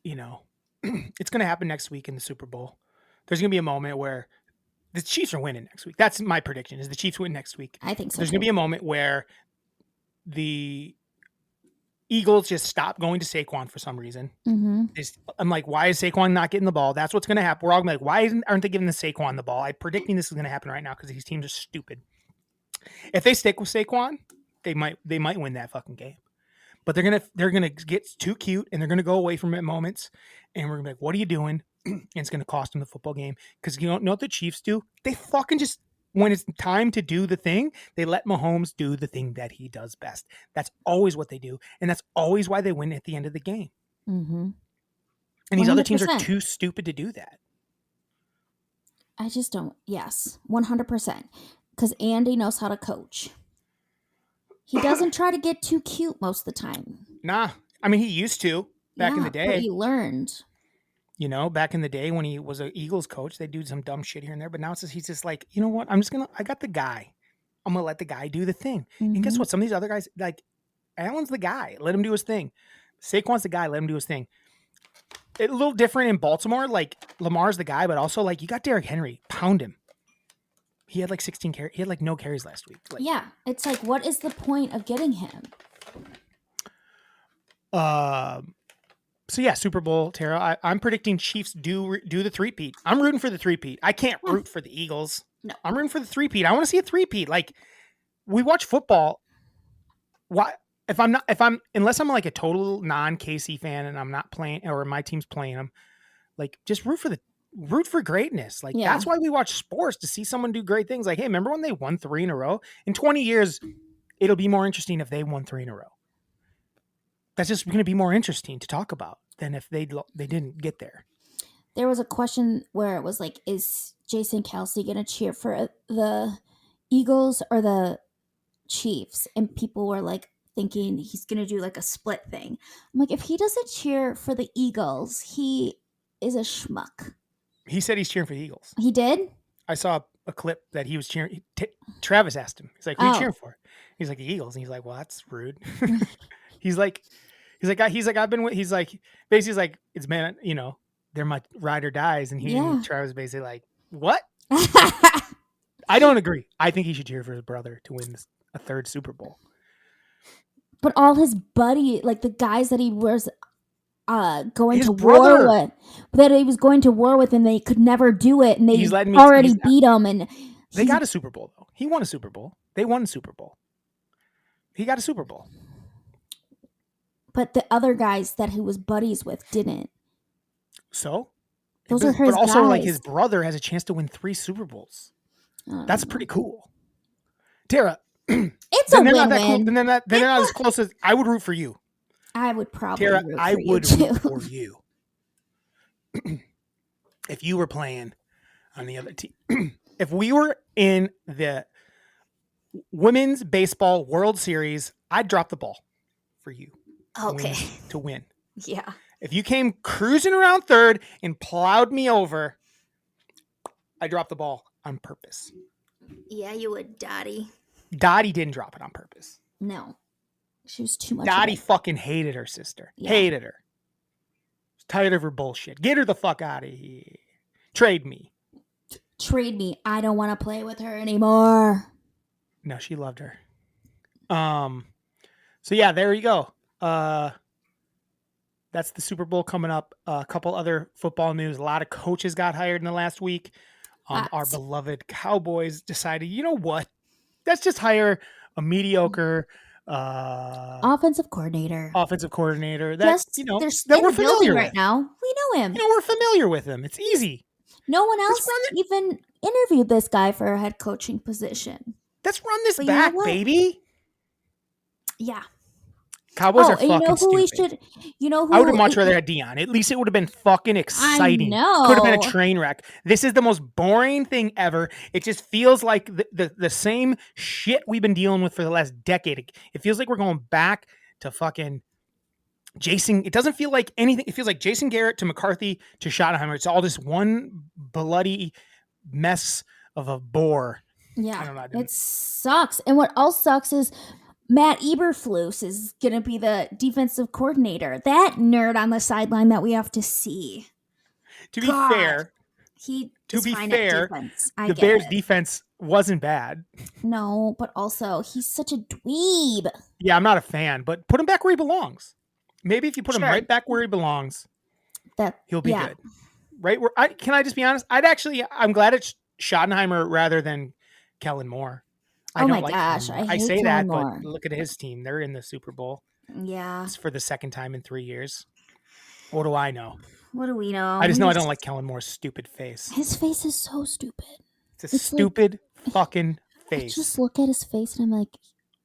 Speaker 2: You know, it's going to happen next week in the Super Bowl. There's going to be a moment where the Chiefs are winning next week. That's my prediction, is the Chiefs win next week.
Speaker 3: I think so.
Speaker 2: There's going to be a moment where the Eagles just stop going to Saquon for some reason.
Speaker 3: Mm-hmm.
Speaker 2: I'm like, why is Saquon not getting the ball? That's what's going to happen. We're all like, why aren't they giving the Saquon the ball? I'm predicting this is going to happen right now because these teams are stupid. If they stick with Saquon, they might win that fucking game. But they're gonna get too cute and they're gonna go away from it moments, and we're gonna be like, what are you doing? And it's gonna cost them the football game, because you don't know what the Chiefs do. They fucking just, when it's time to do the thing, they let Mahomes do the thing that he does best. That's always what they do, and that's always why they win at the end of the game.
Speaker 3: Mm-hmm.
Speaker 2: And these other teams are
Speaker 3: 100%.
Speaker 2: too stupid to do that.
Speaker 3: I just don't. Yes, 100%. Because Andy knows how to coach. He doesn't try to get too cute most of the time.
Speaker 2: Nah, I mean, he used to back in the day.
Speaker 3: But he learned.
Speaker 2: You know, back in the day when he was an Eagles coach, they do some dumb shit here and there. But now he's just like, you know what? I got the guy. I'm going to let the guy do the thing.
Speaker 3: Mm-hmm.
Speaker 2: And guess what? Some of these other guys, like, Allen's the guy. Let him do his thing. Saquon's the guy. Let him do his thing. It's a little different in Baltimore. Like, Lamar's the guy, but also, like, you got Derrick Henry. Pound him. He had like 16 carries. He had like no carries last week. Like,
Speaker 3: yeah. It's like, what is the point of getting him?
Speaker 2: So yeah, Super Bowl, Tara. I'm predicting Chiefs do the three-peat. I'm rooting for the three-peat. I can't root for the Eagles.
Speaker 3: No.
Speaker 2: I'm rooting for the three-peat. I want to see a three-peat. Like, we watch football. Why? Unless I'm like a total non-KC fan and I'm not playing, or my team's playing them, like, just root for greatness. Like, that's why we watch sports, to see someone do great things. Like, hey, remember when they won 3 in a row? In 20 years, it'll be more interesting if they won 3 in a row. That's just going to be more interesting to talk about than if they didn't get there.
Speaker 3: There was a question where it was like, is Jason Kelsey going to cheer for the Eagles or the Chiefs? And people were like thinking he's going to do like a split thing. I'm like, if he doesn't cheer for the Eagles, he is a schmuck.
Speaker 2: He said he's cheering for the Eagles.
Speaker 3: He did?
Speaker 2: I saw a clip that he was cheering. Travis asked him. He's like, who are you cheering for? He's like, the Eagles. And he's like, well, that's rude. He's like, I've been with, he's like, basically, he's like, it's, man, you know, they're my ride or dies. And Travis basically like, what? I don't agree. I think he should cheer for his brother to win a 3rd Super Bowl.
Speaker 3: But all his buddy, like the guys that he was going
Speaker 2: his
Speaker 3: to
Speaker 2: brother.
Speaker 3: war with, that he was going to war with, and they could never do it, and they beat him. And
Speaker 2: they got a Super Bowl though. He won a Super Bowl. They won a Super Bowl. He got a Super Bowl.
Speaker 3: But the other guys that he was buddies with didn't.
Speaker 2: So?
Speaker 3: Those are his
Speaker 2: But also,
Speaker 3: guys.
Speaker 2: like, his brother has a chance to win 3 Super Bowls. That's pretty cool. Tara.
Speaker 3: It's a win-win.
Speaker 2: Then they're not as close as I would root for you.
Speaker 3: I would probably
Speaker 2: Tara,
Speaker 3: root for
Speaker 2: I
Speaker 3: you
Speaker 2: would
Speaker 3: too.
Speaker 2: root for you. If you were playing on the other team. If we were in the Women's Baseball World Series, I'd drop the ball for you.
Speaker 3: Okay.
Speaker 2: To win.
Speaker 3: Yeah.
Speaker 2: If you came cruising around 3rd and plowed me over, I dropped the ball on purpose.
Speaker 3: Yeah, you would, Dottie.
Speaker 2: Dottie didn't drop it on purpose.
Speaker 3: No. She was too much.
Speaker 2: Dottie fucking hated her sister. Yeah. Hated her. Was tired of her bullshit. Get her the fuck out of here. Trade me.
Speaker 3: Trade me. I don't want to play with her anymore.
Speaker 2: No, she loved her. So yeah, there you go. That's the Super Bowl coming up. A couple other football news. A lot of coaches got hired in the last week. Our beloved Cowboys decided, you know what? Let's just hire a mediocre
Speaker 3: offensive coordinator.
Speaker 2: That, you know,
Speaker 3: that we're familiar with right now. We know him.
Speaker 2: You know, we're familiar with him. It's easy.
Speaker 3: No one else even interviewed this guy for a head coaching position.
Speaker 2: Let's run this back, baby.
Speaker 3: Yeah.
Speaker 2: Cowboys are
Speaker 3: and you
Speaker 2: fucking
Speaker 3: know who
Speaker 2: stupid.
Speaker 3: we should? You know who?
Speaker 2: I would have much rather had Dion. At least it would have been fucking exciting. Could have been a
Speaker 3: know.
Speaker 2: train wreck. This is the most boring thing ever. It just feels like the same shit we've been dealing with for the last decade. It feels like we're going back to fucking Jason. It doesn't feel like anything. It feels like Jason Garrett to McCarthy to Schottenheimer. It's all this one bloody mess of a bore.
Speaker 3: Yeah,
Speaker 2: I don't know.
Speaker 3: it sucks. And what else sucks is Matt Eberflus is going to be the defensive coordinator. That nerd on the sideline that we have to see.
Speaker 2: To be
Speaker 3: God.
Speaker 2: fair,
Speaker 3: He
Speaker 2: To
Speaker 3: is
Speaker 2: be
Speaker 3: fine at
Speaker 2: fair,
Speaker 3: defense. I
Speaker 2: the
Speaker 3: get
Speaker 2: Bears'
Speaker 3: it.
Speaker 2: defense wasn't bad.
Speaker 3: No, but also he's such a dweeb.
Speaker 2: Yeah, I'm not a fan, but put him back where he belongs. Maybe if you put him
Speaker 3: Sure.
Speaker 2: right back where he belongs, he'll be
Speaker 3: yeah.
Speaker 2: good. Right? Can I just be honest? I'm glad it's Schottenheimer rather than Kellen Moore. I
Speaker 3: Oh
Speaker 2: don't
Speaker 3: my
Speaker 2: like
Speaker 3: gosh,
Speaker 2: Kellen Moore.
Speaker 3: I
Speaker 2: I
Speaker 3: hate
Speaker 2: say
Speaker 3: Kellen
Speaker 2: that,
Speaker 3: Moore.
Speaker 2: but look at his team. They're in the Super Bowl.
Speaker 3: Yeah.
Speaker 2: It's for the second time in 3 years. What do I know?
Speaker 3: What do we know?
Speaker 2: I just know I don't like Kellen Moore's stupid face.
Speaker 3: His face is so stupid.
Speaker 2: It's a
Speaker 3: It's like-
Speaker 2: stupid fucking
Speaker 3: I
Speaker 2: face.
Speaker 3: just look at his face and I'm like,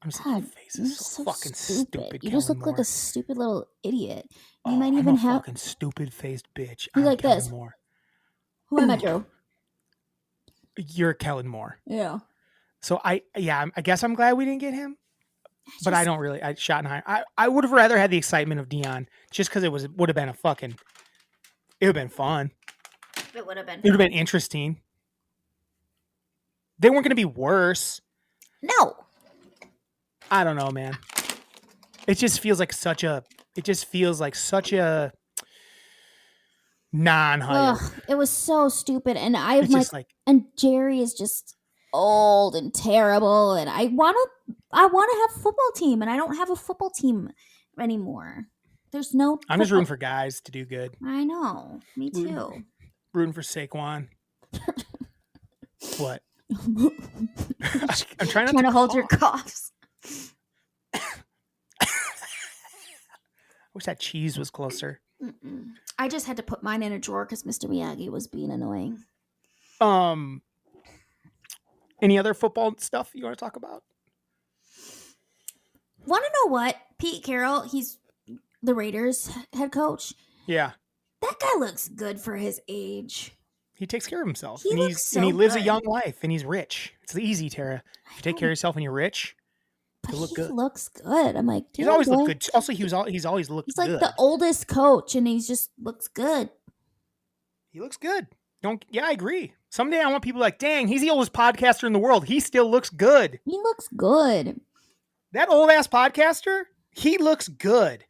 Speaker 2: I'm just
Speaker 3: God,
Speaker 2: like, face
Speaker 3: you're
Speaker 2: is so
Speaker 3: so
Speaker 2: fucking
Speaker 3: stupid.
Speaker 2: stupid.
Speaker 3: You just
Speaker 2: Kellen
Speaker 3: look like
Speaker 2: Moore.
Speaker 3: a stupid little idiot. You
Speaker 2: Oh,
Speaker 3: might
Speaker 2: I'm
Speaker 3: even
Speaker 2: a
Speaker 3: have
Speaker 2: fucking stupid faced bitch.
Speaker 3: You
Speaker 2: I'm
Speaker 3: like
Speaker 2: Kellen
Speaker 3: this.
Speaker 2: Moore.
Speaker 3: who am I, Drew?
Speaker 2: You're Kellen Moore.
Speaker 3: Yeah.
Speaker 2: So I guess I'm glad we didn't get him. But I don't really. Schottenheimer. I would have rather had the excitement of Dion, just because it would have been a fucking. It would have been fun.
Speaker 3: It would have been.
Speaker 2: It would have been interesting. They weren't going to be worse.
Speaker 3: No.
Speaker 2: I don't know, man. It just feels like such a. It just feels like such a non-hire.
Speaker 3: Ugh, it was so stupid, and
Speaker 2: It's just like
Speaker 3: and Jerry is just old and terrible, and I want to have a football team, and I don't have a football team anymore. There's no.
Speaker 2: I'm just rooting for guys to do good.
Speaker 3: I know. Me
Speaker 2: Rooting-
Speaker 3: too.
Speaker 2: Rooting for Saquon. What? I'm trying not
Speaker 3: Trying to hold your coughs.
Speaker 2: I wish that cheese was closer.
Speaker 3: Mm-mm. I just had to put mine in a drawer because Mr. Miyagi was being annoying.
Speaker 2: Any other football stuff you want to talk about?
Speaker 3: Want to know what? Pete Carroll, he's the Raiders head coach.
Speaker 2: Yeah,
Speaker 3: That guy looks good for his age.
Speaker 2: he takes care of himself,
Speaker 3: He
Speaker 2: and
Speaker 3: looks
Speaker 2: he
Speaker 3: so
Speaker 2: lives a
Speaker 3: good.
Speaker 2: young life, and he's rich. It's easy, Tara. If you take care of yourself and you're rich,
Speaker 3: But
Speaker 2: you look
Speaker 3: he
Speaker 2: good.
Speaker 3: looks good. I'm like,
Speaker 2: He's
Speaker 3: damn,
Speaker 2: always
Speaker 3: boy.
Speaker 2: looked good. Also, he's always looked
Speaker 3: He's like
Speaker 2: good.
Speaker 3: the oldest coach, and he just looks good.
Speaker 2: He looks good. I agree. Someday I want people like, dang, he's the oldest podcaster in the world. He still looks good.
Speaker 3: He looks good.
Speaker 2: That old ass podcaster, he looks good.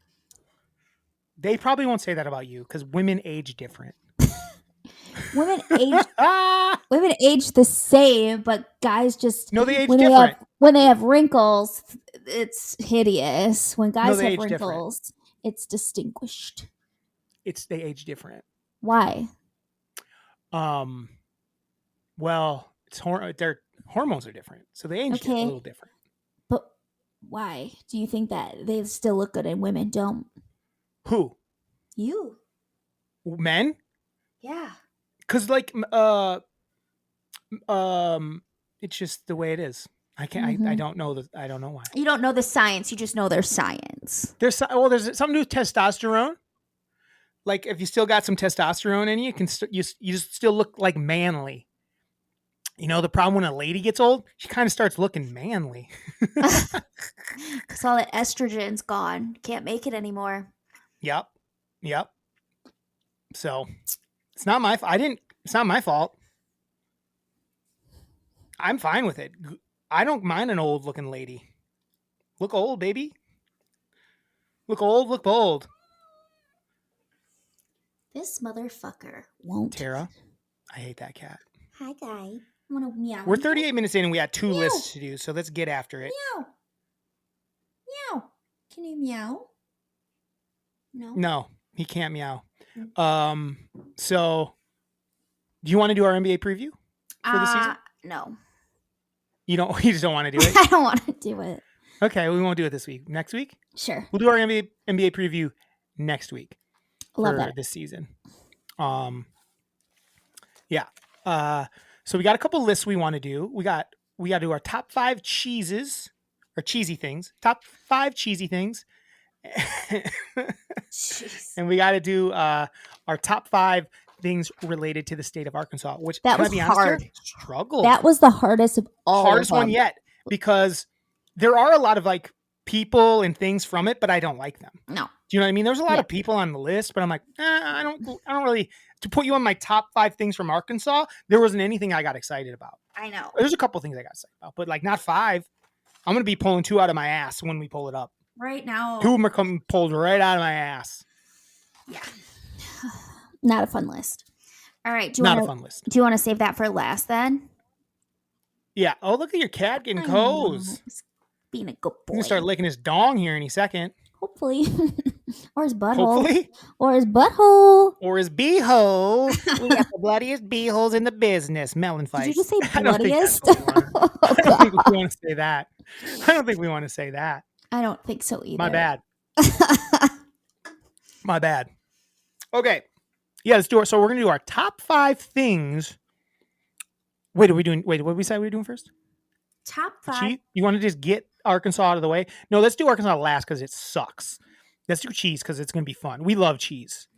Speaker 2: They probably won't say that about you because women age different.
Speaker 3: Women age the same, but guys just
Speaker 2: No, they age
Speaker 3: when
Speaker 2: different.
Speaker 3: when they have wrinkles, it's hideous. When guys
Speaker 2: they
Speaker 3: have
Speaker 2: age different.
Speaker 3: wrinkles, it's distinguished.
Speaker 2: They age different.
Speaker 3: Why?
Speaker 2: Well, their hormones are different, so they age a
Speaker 3: Okay.
Speaker 2: little different.
Speaker 3: But why do you think that they still look good and women don't?
Speaker 2: Who?
Speaker 3: You?
Speaker 2: Men?
Speaker 3: Yeah.
Speaker 2: Because it's just the way it is. I can't. I don't know I don't know why.
Speaker 3: You don't know the science. You just know their science.
Speaker 2: There's something to do with testosterone. Like if you still got some testosterone in you, you just still look like manly. You know, the problem when a lady gets old, she kind of starts looking manly.
Speaker 3: Because all that estrogen's gone. Can't make it anymore.
Speaker 2: Yep. So it's not my. It's not my fault. I'm fine with it. I don't mind an old looking lady. Look old, baby. Look old. Look bold.
Speaker 3: This motherfucker won't.
Speaker 2: Tara, I hate that cat.
Speaker 3: Hi, guy. I want to meow.
Speaker 2: We're 38 minutes in and we got 2
Speaker 3: Meow.
Speaker 2: lists to do, so let's get after it.
Speaker 3: Meow. Meow. Can you meow? No.
Speaker 2: No, he can't meow. So do you want to do our NBA preview for the season?
Speaker 3: No.
Speaker 2: You just don't want to do it?
Speaker 3: I don't want to do it.
Speaker 2: Okay, we won't do it this week. Next week?
Speaker 3: Sure.
Speaker 2: We'll do our NBA preview next week.
Speaker 3: Love
Speaker 2: for
Speaker 3: that.
Speaker 2: this season. Yeah. So we got a couple lists we want to do. We got to do our top 5 cheeses or cheesy things. Top 5 cheesy things
Speaker 3: Jeez.
Speaker 2: And we got to do our top 5 things related to the state of Arkansas, which
Speaker 3: That
Speaker 2: can I
Speaker 3: was
Speaker 2: be honest here?
Speaker 3: hard.
Speaker 2: Struggled.
Speaker 3: That was the hardest of all.
Speaker 2: Hardest
Speaker 3: of
Speaker 2: one
Speaker 3: them.
Speaker 2: yet, because there are a lot of like people and things from it, but I don't like them.
Speaker 3: No.
Speaker 2: Do you know what I mean? There's a lot
Speaker 3: Yeah.
Speaker 2: of people on the list, but I'm like, I don't really, to put you on my top 5 things from Arkansas, there wasn't anything I got excited about.
Speaker 3: I know.
Speaker 2: There's a couple things I got excited about, but like not 5. I'm going to be pulling 2 out of my ass when we pull it up.
Speaker 3: Right now.
Speaker 2: 2 of them are coming pulled right out of my ass.
Speaker 3: Yeah. Not a fun list. All right.
Speaker 2: Not a fun list.
Speaker 3: Do you want to save that for last then?
Speaker 2: Yeah. Oh, look at your cat getting
Speaker 3: I
Speaker 2: cozy.
Speaker 3: know. He's being a good boy.
Speaker 2: He's going to start licking his dong here any second.
Speaker 3: Hopefully. Or his butthole.
Speaker 2: Hopefully.
Speaker 3: Or his butthole.
Speaker 2: Or his beehole. We got the bloodiest beeholes in the business. MELLONfights.
Speaker 3: Did you just say
Speaker 2: I don't think that's
Speaker 3: bloodiest?
Speaker 2: what we want. I don't think we want to say that. I don't think we want to say that.
Speaker 3: I don't think so either.
Speaker 2: My bad. My bad. Okay. Yeah, let's do it. So we're going to do our top 5 things. Wait, what did we say we were doing first?
Speaker 3: Top 5.
Speaker 2: You want to just get Arkansas out of the way? No, let's do Arkansas last because it sucks. Let's do cheese because it's going to be fun. We love cheese.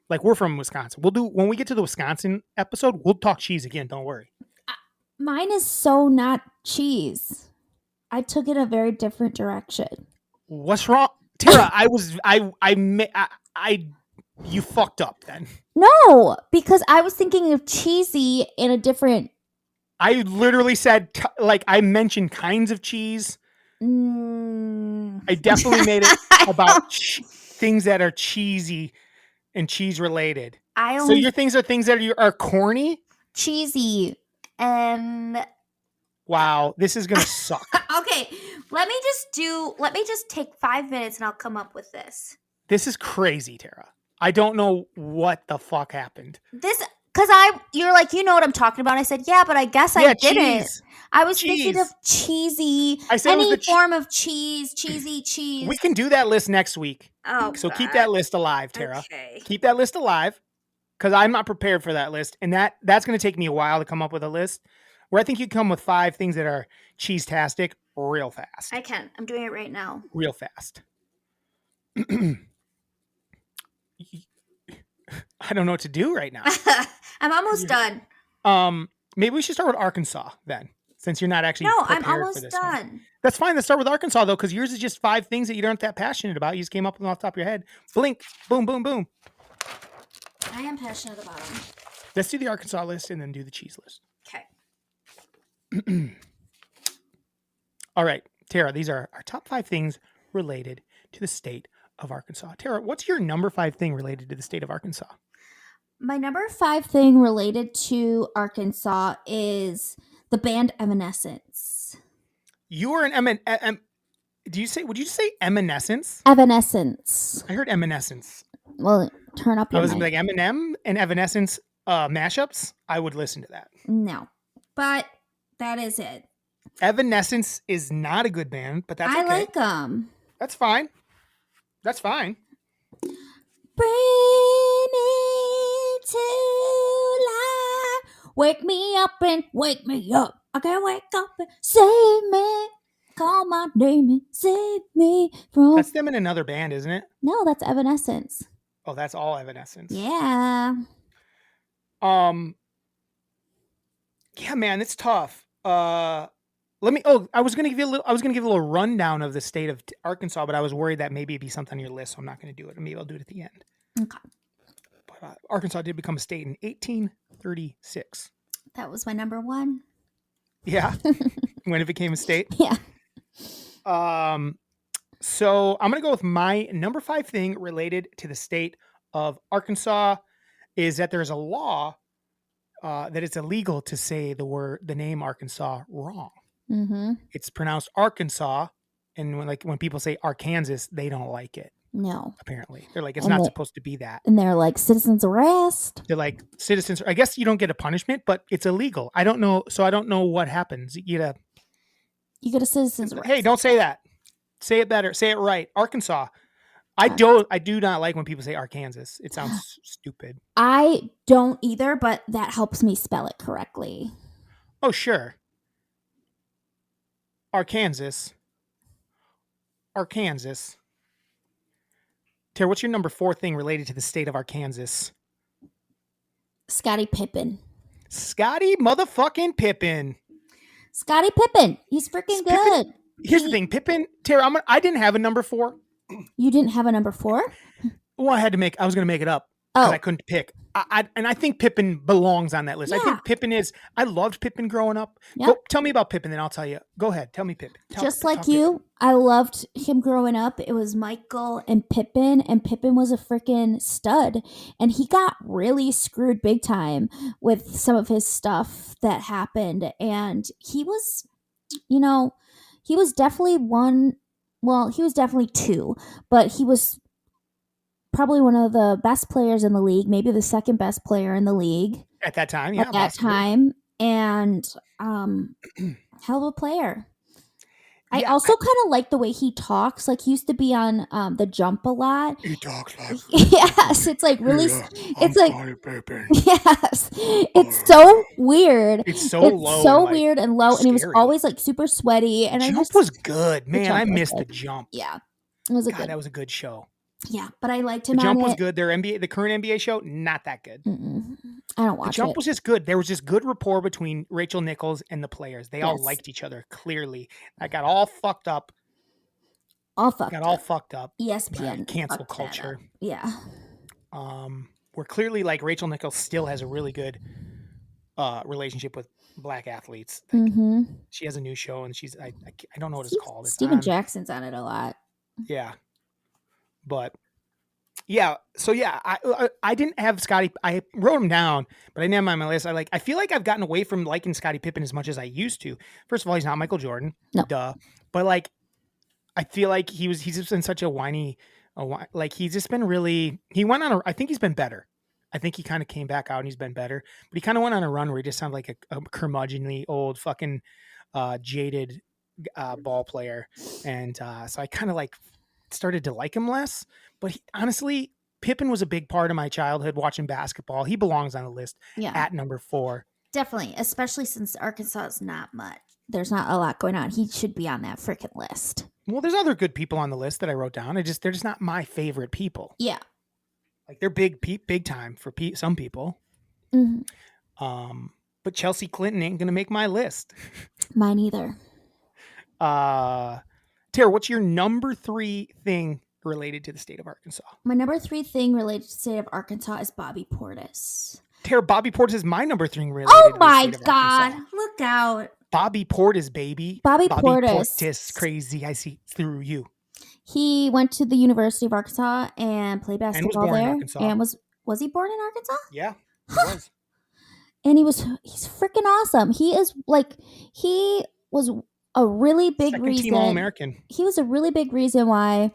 Speaker 2: Like, we're from Wisconsin. When we get to the Wisconsin episode, we'll talk cheese again. Don't worry.
Speaker 3: Mine is so not cheese. I took it a very different direction.
Speaker 2: What's wrong? Tara, you fucked up then.
Speaker 3: No, because I was thinking of cheesy in a different.
Speaker 2: I literally said, I mentioned kinds of cheese. I definitely made it about things that are cheesy and cheese related. So your things are things that are corny?
Speaker 3: Cheesy. And
Speaker 2: wow, this is going to suck.
Speaker 3: okay, let me just take 5 minutes and I'll come up with this.
Speaker 2: This is crazy, Tara. I don't know what the fuck happened.
Speaker 3: Because you're like, you know what I'm talking about. I said, yeah, but I guess I didn't.
Speaker 2: Cheese.
Speaker 3: I was thinking of cheesy.
Speaker 2: I said
Speaker 3: any form of cheese, cheesy cheese.
Speaker 2: We can do that list next week.
Speaker 3: Oh,
Speaker 2: so keep that list alive, Tara.
Speaker 3: Okay.
Speaker 2: Keep that list alive, because I'm not prepared for that list, and that's going to take me a while to come up with a list. Where I think you come with 5 things that are cheese-tastic real fast.
Speaker 3: I can. I'm doing it right now.
Speaker 2: Real fast. I don't know what to do right now.
Speaker 3: I'm almost done.
Speaker 2: Maybe we should start with Arkansas then, since you're not actually prepared
Speaker 3: I'm almost
Speaker 2: for this
Speaker 3: done.
Speaker 2: one. That's fine. Let's start with Arkansas though, because yours is just 5 things that you aren't that passionate about. You just came up with them off the top of your head. Blink, boom, boom, boom.
Speaker 3: I am passionate about them.
Speaker 2: Let's do the Arkansas list and then do the cheese list.
Speaker 3: Okay.
Speaker 2: All right, Tara, these are our top 5 things related to the state of Arkansas. Tara, what's your number 5 thing related to the state of Arkansas?
Speaker 3: My number 5 thing related to Arkansas is the band Evanescence.
Speaker 2: You are an would you say Evanescence?
Speaker 3: Evanescence.
Speaker 2: I heard Evanescence.
Speaker 3: Well, turn up your
Speaker 2: Was it
Speaker 3: mic.
Speaker 2: like Eminem and Evanescence mashups? I would listen to that.
Speaker 3: No, but that is it.
Speaker 2: Evanescence is not a good band, but that's okay.
Speaker 3: I like them.
Speaker 2: That's fine. That's fine.
Speaker 3: Bring me to life. Wake me up and wake me up. I can't wake up and save me. Call my name and save me from.
Speaker 2: That's them in another band, isn't it?
Speaker 3: No, that's Evanescence.
Speaker 2: Oh, that's all Evanescence.
Speaker 3: Yeah.
Speaker 2: Yeah, man, it's tough. I was gonna give a little rundown of the state of Arkansas, but I was worried that maybe it'd be something on your list, so I'm not gonna do it. Maybe I'll do it at the end.
Speaker 3: Okay.
Speaker 2: But Arkansas did become a state in 1836.
Speaker 3: That was my number 1.
Speaker 2: Yeah. When it became a state.
Speaker 3: Yeah.
Speaker 2: So I'm gonna go with my number 5 thing related to the state of Arkansas is that there's a law that it's illegal to say the name Arkansas wrong.
Speaker 3: Mm-hmm.
Speaker 2: It's pronounced Arkansas, and when people say Arkansas, they don't like it.
Speaker 3: No.
Speaker 2: Apparently, they're like, it's not supposed to be that.
Speaker 3: And they're like, citizens arrest.
Speaker 2: They're like, citizens. I guess you don't get a punishment, but it's illegal. I don't know. So I don't know what happens. You
Speaker 3: get a citizen's arrest.
Speaker 2: Hey, don't say that. Say it better. Say it right. Arkansas. I do not like when people say Arkansas. It sounds stupid.
Speaker 3: I don't either, but that helps me spell it correctly.
Speaker 2: Oh, sure. Arkansas. Tara, what's your number 4 thing related to the state of Arkansas?
Speaker 3: Scottie Pippen.
Speaker 2: Scottie motherfucking Pippen.
Speaker 3: Scottie Pippen. He's freaking good.
Speaker 2: Here's the thing, Pippen. Tara, I didn't have a number 4.
Speaker 3: You didn't have a number 4?
Speaker 2: Well, I was going to make it up.
Speaker 3: Oh.
Speaker 2: I couldn't pick. And I think Pippen belongs on that list.
Speaker 3: Yeah.
Speaker 2: I think Pippen I loved Pippen growing up.
Speaker 3: Yep.
Speaker 2: Go, tell me about Pippen, then I'll tell you. Go ahead. Tell me Pippen.
Speaker 3: Just like you, I loved him growing up. It was Michael and Pippen was a freaking stud. And he got really screwed big time with some of his stuff that happened. And he was, he was definitely he was definitely 2, but he was probably one of the best players in the league, maybe the second best player in the league
Speaker 2: at that time. Yeah,
Speaker 3: at that time, and hell of a player. I also kind of like the way he talks. Like he used to be on the Jump a lot.
Speaker 2: He talks like
Speaker 3: yes, it's like really. It's like
Speaker 2: Pippen.
Speaker 3: yes, it's so weird.
Speaker 2: It's so low,
Speaker 3: so
Speaker 2: like,
Speaker 3: weird and low,
Speaker 2: scary.
Speaker 3: and he was always like super sweaty. And
Speaker 2: Jump was good, man. I missed the Jump.
Speaker 3: Yeah, it was
Speaker 2: that was a good show.
Speaker 3: Yeah, but I liked him.
Speaker 2: The Jump was good. The current NBA show, not that good.
Speaker 3: I don't watch it.
Speaker 2: The Jump was just good. There was just good rapport between Rachel Nichols and the players. They all liked each other clearly. I got all fucked up.
Speaker 3: ESPN
Speaker 2: cancel culture.
Speaker 3: Yeah.
Speaker 2: Where clearly, like Rachel Nichols still has a really good relationship with black athletes. Like, she has a new show, and I don't know what it's called.
Speaker 3: Steven Jackson's on it a lot.
Speaker 2: Yeah. But yeah, so yeah, I didn't have Scottie. I wrote him down, but I didn't have him on my list. I feel like I've gotten away from liking Scottie Pippen as much as I used to. First of all, he's not Michael Jordan, duh. But like, I feel like he's just been such a whiny, like he's just been really. He went on I think he's been better. I think he kind of came back out and he's been better. But he kind of went on a run where he just sounded like a curmudgeonly old fucking jaded ball player, and so I kind of like started to like him less. But honestly, Pippen was a big part of my childhood watching basketball. He belongs on the list at number 4.
Speaker 3: Definitely, especially since Arkansas is not much. There's not a lot going on. He should be on that freaking list.
Speaker 2: Well, there's other good people on the list that I wrote down. They're just not my favorite people.
Speaker 3: Yeah.
Speaker 2: Like they're big time for some people. But Chelsea Clinton ain't going to make my list.
Speaker 3: Mine either.
Speaker 2: Tara, what's your number 3 thing related to the state of Arkansas?
Speaker 3: My number 3 thing related to the state of Arkansas is Bobby Portis.
Speaker 2: Tara, Bobby Portis is my number 3 related
Speaker 3: Oh
Speaker 2: to
Speaker 3: my
Speaker 2: the state of
Speaker 3: God.
Speaker 2: Arkansas.
Speaker 3: Look out.
Speaker 2: Bobby Portis, baby.
Speaker 3: Bobby Portis.
Speaker 2: Portis, crazy. I see through you.
Speaker 3: He went to the University of Arkansas and played basketball
Speaker 2: and was born
Speaker 3: there.
Speaker 2: in Arkansas.
Speaker 3: And was he born in Arkansas?
Speaker 2: Yeah, he was.
Speaker 3: And he's freaking awesome. He was a really big
Speaker 2: Second
Speaker 3: reason.
Speaker 2: team All-American.
Speaker 3: He was a really big reason why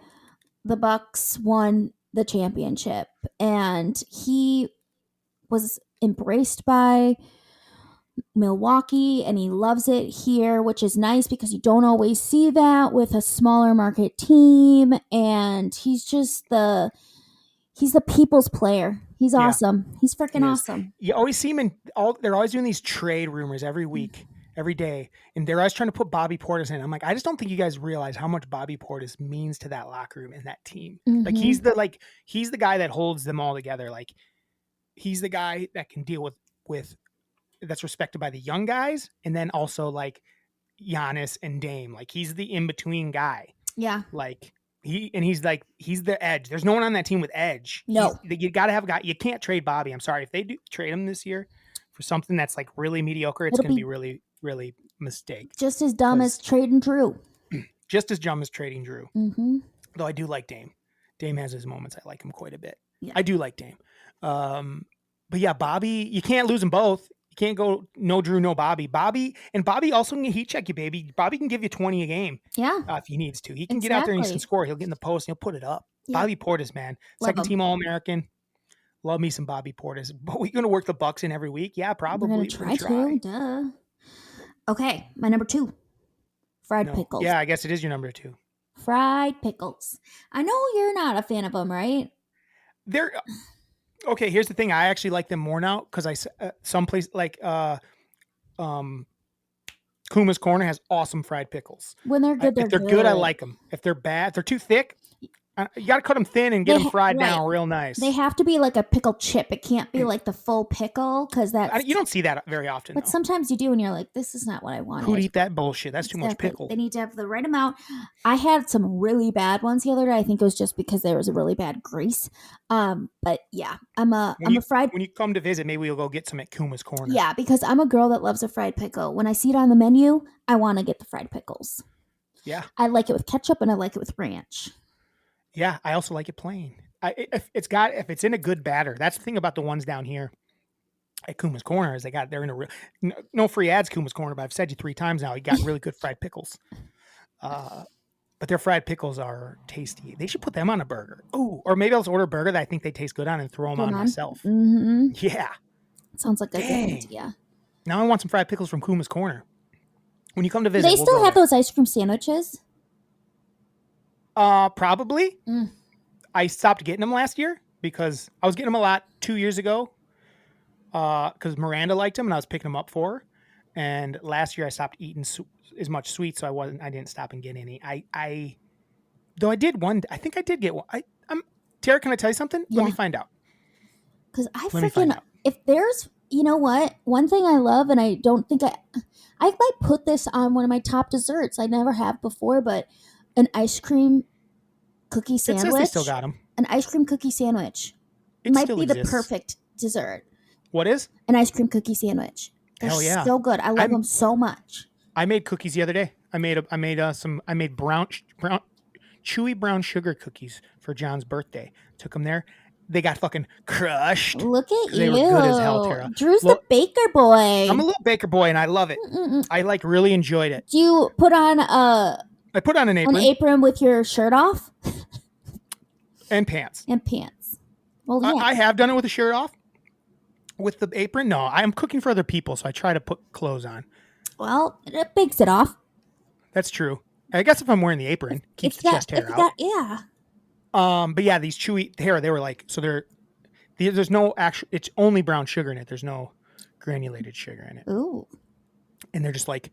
Speaker 3: the Bucks won the championship, and he was embraced by Milwaukee, and he loves it here, which is nice because you don't always see that with a smaller market team. And he's the people's player. He's awesome. He's freaking awesome.
Speaker 2: You always see him they're always doing these trade rumors every week, every day. And they're always trying to put Bobby Portis in. I'm like, I just don't think you guys realize how much Bobby Portis means to that locker room and that team. Like he's the guy that holds them all together. Like he's the guy that can deal with that's respected by the young guys. And then also like Giannis and Dame. Like he's the in-between guy. Yeah. Like he's the edge. There's no one on that team with edge.
Speaker 3: No.
Speaker 2: You got to have a guy. You can't trade Bobby. I'm sorry. If they do trade him this year for something that's like really mediocre, it's going to be really, really mistake.
Speaker 3: Just as dumb as trading Drew.
Speaker 2: Just as dumb as trading Drew.
Speaker 3: Mm-hmm.
Speaker 2: Though I do like Dame. Dame has his moments. I like him quite a bit.
Speaker 3: Yeah.
Speaker 2: I do like Dame. But yeah, Bobby, you can't lose them both. You can't go no Drew, no Bobby. Bobby also can heat check you, baby. Bobby can give you 20 a game.
Speaker 3: Yeah.
Speaker 2: If he needs to. He can get out there and he can score. He'll get in the post and he'll put it up. Yeah. Bobby Portis, man. Second team All-American. Love me some Bobby Portis. But we're going to work the Bucks in every week? Yeah, probably.
Speaker 3: We're going to try to. Duh. Okay, my number 2. Fried pickles.
Speaker 2: Yeah, I guess it is your number 2.
Speaker 3: Fried pickles. I know you're not a fan of them, right?
Speaker 2: They're... Okay, here's the thing. I actually like them more now because someplace like Kuma's Corner has awesome fried pickles.
Speaker 3: When they're good,
Speaker 2: if they're good, I like them. If they're bad, if they're too thick, You got to cut them thin and get them fried
Speaker 3: right.
Speaker 2: down real nice.
Speaker 3: They have to be like a pickle chip. It can't be like the full pickle because that's...
Speaker 2: You don't see that very often.
Speaker 3: But sometimes you do, and you're like, this is not what I wanted.
Speaker 2: Who'd eat that bullshit? That's too much pickle.
Speaker 3: They need to have the right amount. I had some really bad ones the other day. I think it was just because there was a really bad grease. But yeah, I'm a fried...
Speaker 2: When you come to visit, maybe we'll go get some at Kuma's Corner.
Speaker 3: Yeah, because I'm a girl that loves a fried pickle. When I see it on the menu, I want to get the fried pickles.
Speaker 2: Yeah.
Speaker 3: I like it with ketchup, and I like it with ranch.
Speaker 2: Yeah, I also like it plain. If it's in a good batter, that's the thing about the ones down here at Kuma's Corner is they're in a real, no free ads Kuma's Corner, but I've said you 3 times now. You got really good fried pickles, but their fried pickles are tasty. They should put them on a burger. Oh, or maybe I'll just order a burger that I think they taste good on and throw them on myself.
Speaker 3: Mm-hmm.
Speaker 2: Yeah,
Speaker 3: sounds like a good idea.
Speaker 2: Now I want some fried pickles from Kuma's Corner. When you come to visit,
Speaker 3: they still have those ice cream sandwiches.
Speaker 2: Probably. I stopped getting them last year because I was getting them a lot 2 years ago. Because Miranda liked them and I was picking them up for her. And last year I stopped eating as much sweet, so I didn't stop and get any. Though I did one. I think I did get one. Tara, can I tell you something?
Speaker 3: Yeah.
Speaker 2: Let me find out.
Speaker 3: Because if there's, you know what? One thing I love, and I don't think I might put this on one of my top desserts. I never have before, but an ice cream cookie sandwich.
Speaker 2: It says they still got them.
Speaker 3: An ice cream cookie sandwich.
Speaker 2: It
Speaker 3: might
Speaker 2: still
Speaker 3: be
Speaker 2: exists.
Speaker 3: the perfect dessert.
Speaker 2: What is?
Speaker 3: An ice cream cookie sandwich. They're
Speaker 2: Hell yeah.
Speaker 3: so good. I love them so much.
Speaker 2: I made cookies the other day. I made brown chewy brown sugar cookies for John's birthday. Took them there. They got fucking crushed.
Speaker 3: Look at
Speaker 2: they
Speaker 3: you.
Speaker 2: They were good as hell, Tara.
Speaker 3: Drew's the baker boy.
Speaker 2: I'm a little baker boy, and I love it. I really enjoyed it.
Speaker 3: Do you put on
Speaker 2: I put on an apron.
Speaker 3: An apron with your shirt off?
Speaker 2: And pants.
Speaker 3: Well, yeah.
Speaker 2: I have done it with a shirt off. With the apron? No, I'm cooking for other people, so I try to put clothes on.
Speaker 3: Well, it bakes it off.
Speaker 2: That's true. I guess if I'm wearing the apron, keeps the chest hair out.
Speaker 3: Yeah.
Speaker 2: But yeah, these chewy hair, they were like, so there's no actual, it's only brown sugar in it. There's no granulated sugar in it.
Speaker 3: Ooh.
Speaker 2: And they're just like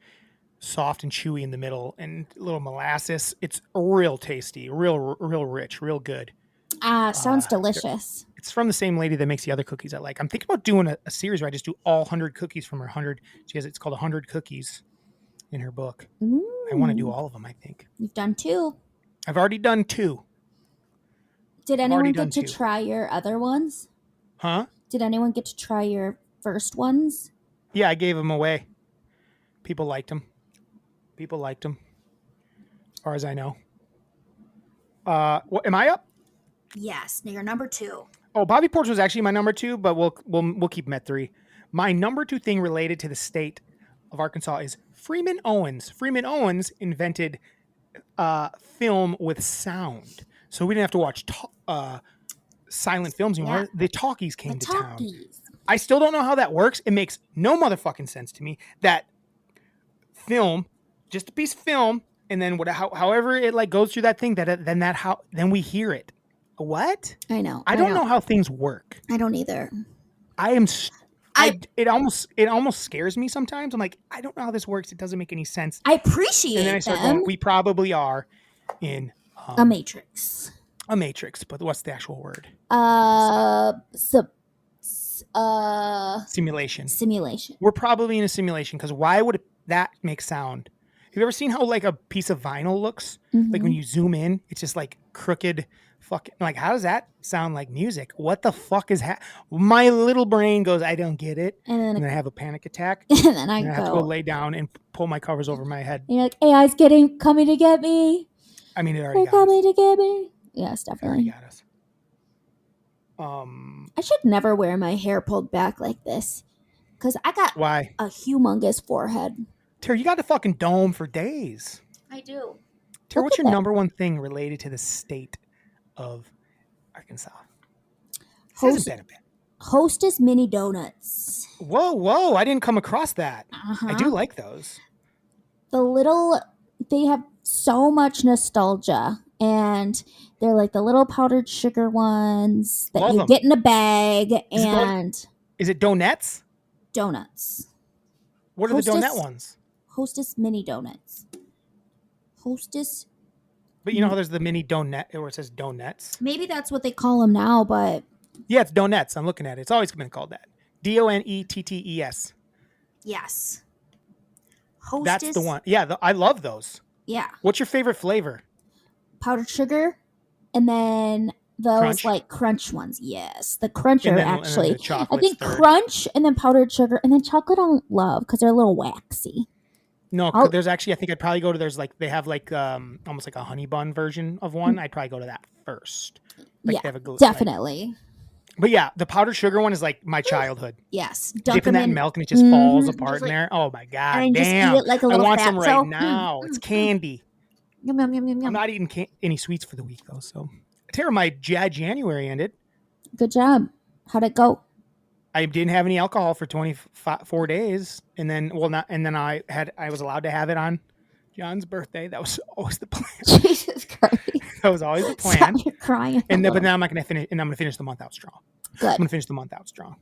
Speaker 2: soft and chewy in the middle and a little molasses. It's real tasty, real rich, real good.
Speaker 3: Sounds delicious.
Speaker 2: It's from the same lady that makes the other cookies I like. I'm thinking about doing a series where I just do all 100 cookies from her 100. It's called 100 Cookies in her book.
Speaker 3: Ooh.
Speaker 2: I want to do all of them, I think.
Speaker 3: You've done 2.
Speaker 2: I've already done 2.
Speaker 3: Did anyone get to try your other ones?
Speaker 2: Huh?
Speaker 3: Did anyone get to try your first ones?
Speaker 2: Yeah, I gave them away. People liked them. As far as I know. Am I up?
Speaker 3: Yes. You're number 2.
Speaker 2: Oh, Bobby Porch was actually my number 2, but we'll keep him at 3. My number 2 thing related to the state of Arkansas is Freeman Owens. Freeman Owens invented film with sound, so we didn't have to watch silent films anymore. Yeah. The talkies came to town. I still don't know how that works. It makes no motherfucking sense to me that film, just a piece of film, and then however it like goes through that thing, then we hear it. What?
Speaker 3: I know.
Speaker 2: I don't know how things work.
Speaker 3: I don't either.
Speaker 2: It almost scares me sometimes. I'm like, I don't know how this works. It doesn't make any sense.
Speaker 3: I appreciate it.
Speaker 2: And then I start going, we probably are in
Speaker 3: a matrix.
Speaker 2: A matrix, but what's the actual word? Simulation.
Speaker 3: Simulation.
Speaker 2: We're probably in a simulation because why would that make sound? Have you ever seen how like a piece of vinyl looks? Mm-hmm. Like when you zoom in, it's just like crooked. Fucking like, how does that sound like music? What the fuck is my little brain goes, I don't get it, and then I have a panic attack, and then I have to go lay down and pull my covers over my head.
Speaker 3: And you're like, AI's coming to get me.
Speaker 2: I mean, it already got
Speaker 3: coming to get me. Yes, definitely.
Speaker 2: It already got us.
Speaker 3: I should never wear my hair pulled back like this, because I got a humongous forehead.
Speaker 2: Tara, you got a fucking dome for days.
Speaker 3: I do.
Speaker 2: Tara, what's your number one thing related to the state of Arkansas? Hasn't been a bit.
Speaker 3: Hostess mini donuts.
Speaker 2: Whoa! I didn't come across that. I do like those.
Speaker 3: They have so much nostalgia, and they're like the little powdered sugar ones that you get in a bag.
Speaker 2: Is it donuts?
Speaker 3: Donuts.
Speaker 2: What are the donut ones?
Speaker 3: Hostess mini donuts. Hostess
Speaker 2: But you know how there's the mini donut where it says donuts?
Speaker 3: Maybe that's what they call them now, but
Speaker 2: Yeah, it's donuts. I'm looking at it. It's always been called that. DONETTES.
Speaker 3: yes.
Speaker 2: That's the one. Yeah, I love those.
Speaker 3: Yeah.
Speaker 2: What's your favorite flavor?
Speaker 3: Powdered sugar, and then those
Speaker 2: Crunch?
Speaker 3: like crunch ones. Yes, the cruncher
Speaker 2: And then
Speaker 3: actually.
Speaker 2: the
Speaker 3: I
Speaker 2: chocolate's
Speaker 3: think
Speaker 2: third.
Speaker 3: crunch and then powdered sugar, and then chocolate I don't love because they're a little waxy.
Speaker 2: No,
Speaker 3: I'll-
Speaker 2: there's actually, I think I'd probably go to, they have like almost like a honey bun version of one. I'd probably go to that first. Like
Speaker 3: yeah,
Speaker 2: they have a
Speaker 3: definitely.
Speaker 2: But yeah, the powdered sugar one is like my childhood.
Speaker 3: Yes,
Speaker 2: Dipping that in milk and it just falls apart in there. Oh my god,
Speaker 3: and
Speaker 2: damn!
Speaker 3: just eat it like a
Speaker 2: I
Speaker 3: little
Speaker 2: want some right
Speaker 3: fatso.
Speaker 2: now. It's candy.
Speaker 3: Yum yum yum yum
Speaker 2: I'm
Speaker 3: yum.
Speaker 2: not eating any sweets for the week though. So, Tara, my January ended.
Speaker 3: Good job. How'd it go?
Speaker 2: I didn't have any alcohol for 24 days, and then I was allowed to have it on John's birthday. That was always the plan.
Speaker 3: Jesus Christ!
Speaker 2: That was always the plan.
Speaker 3: Stop, you're crying.
Speaker 2: And then, but now I'm not going to finish, and I'm going to finish the month out strong. I'm
Speaker 3: Good.
Speaker 2: going to finish the month out strong.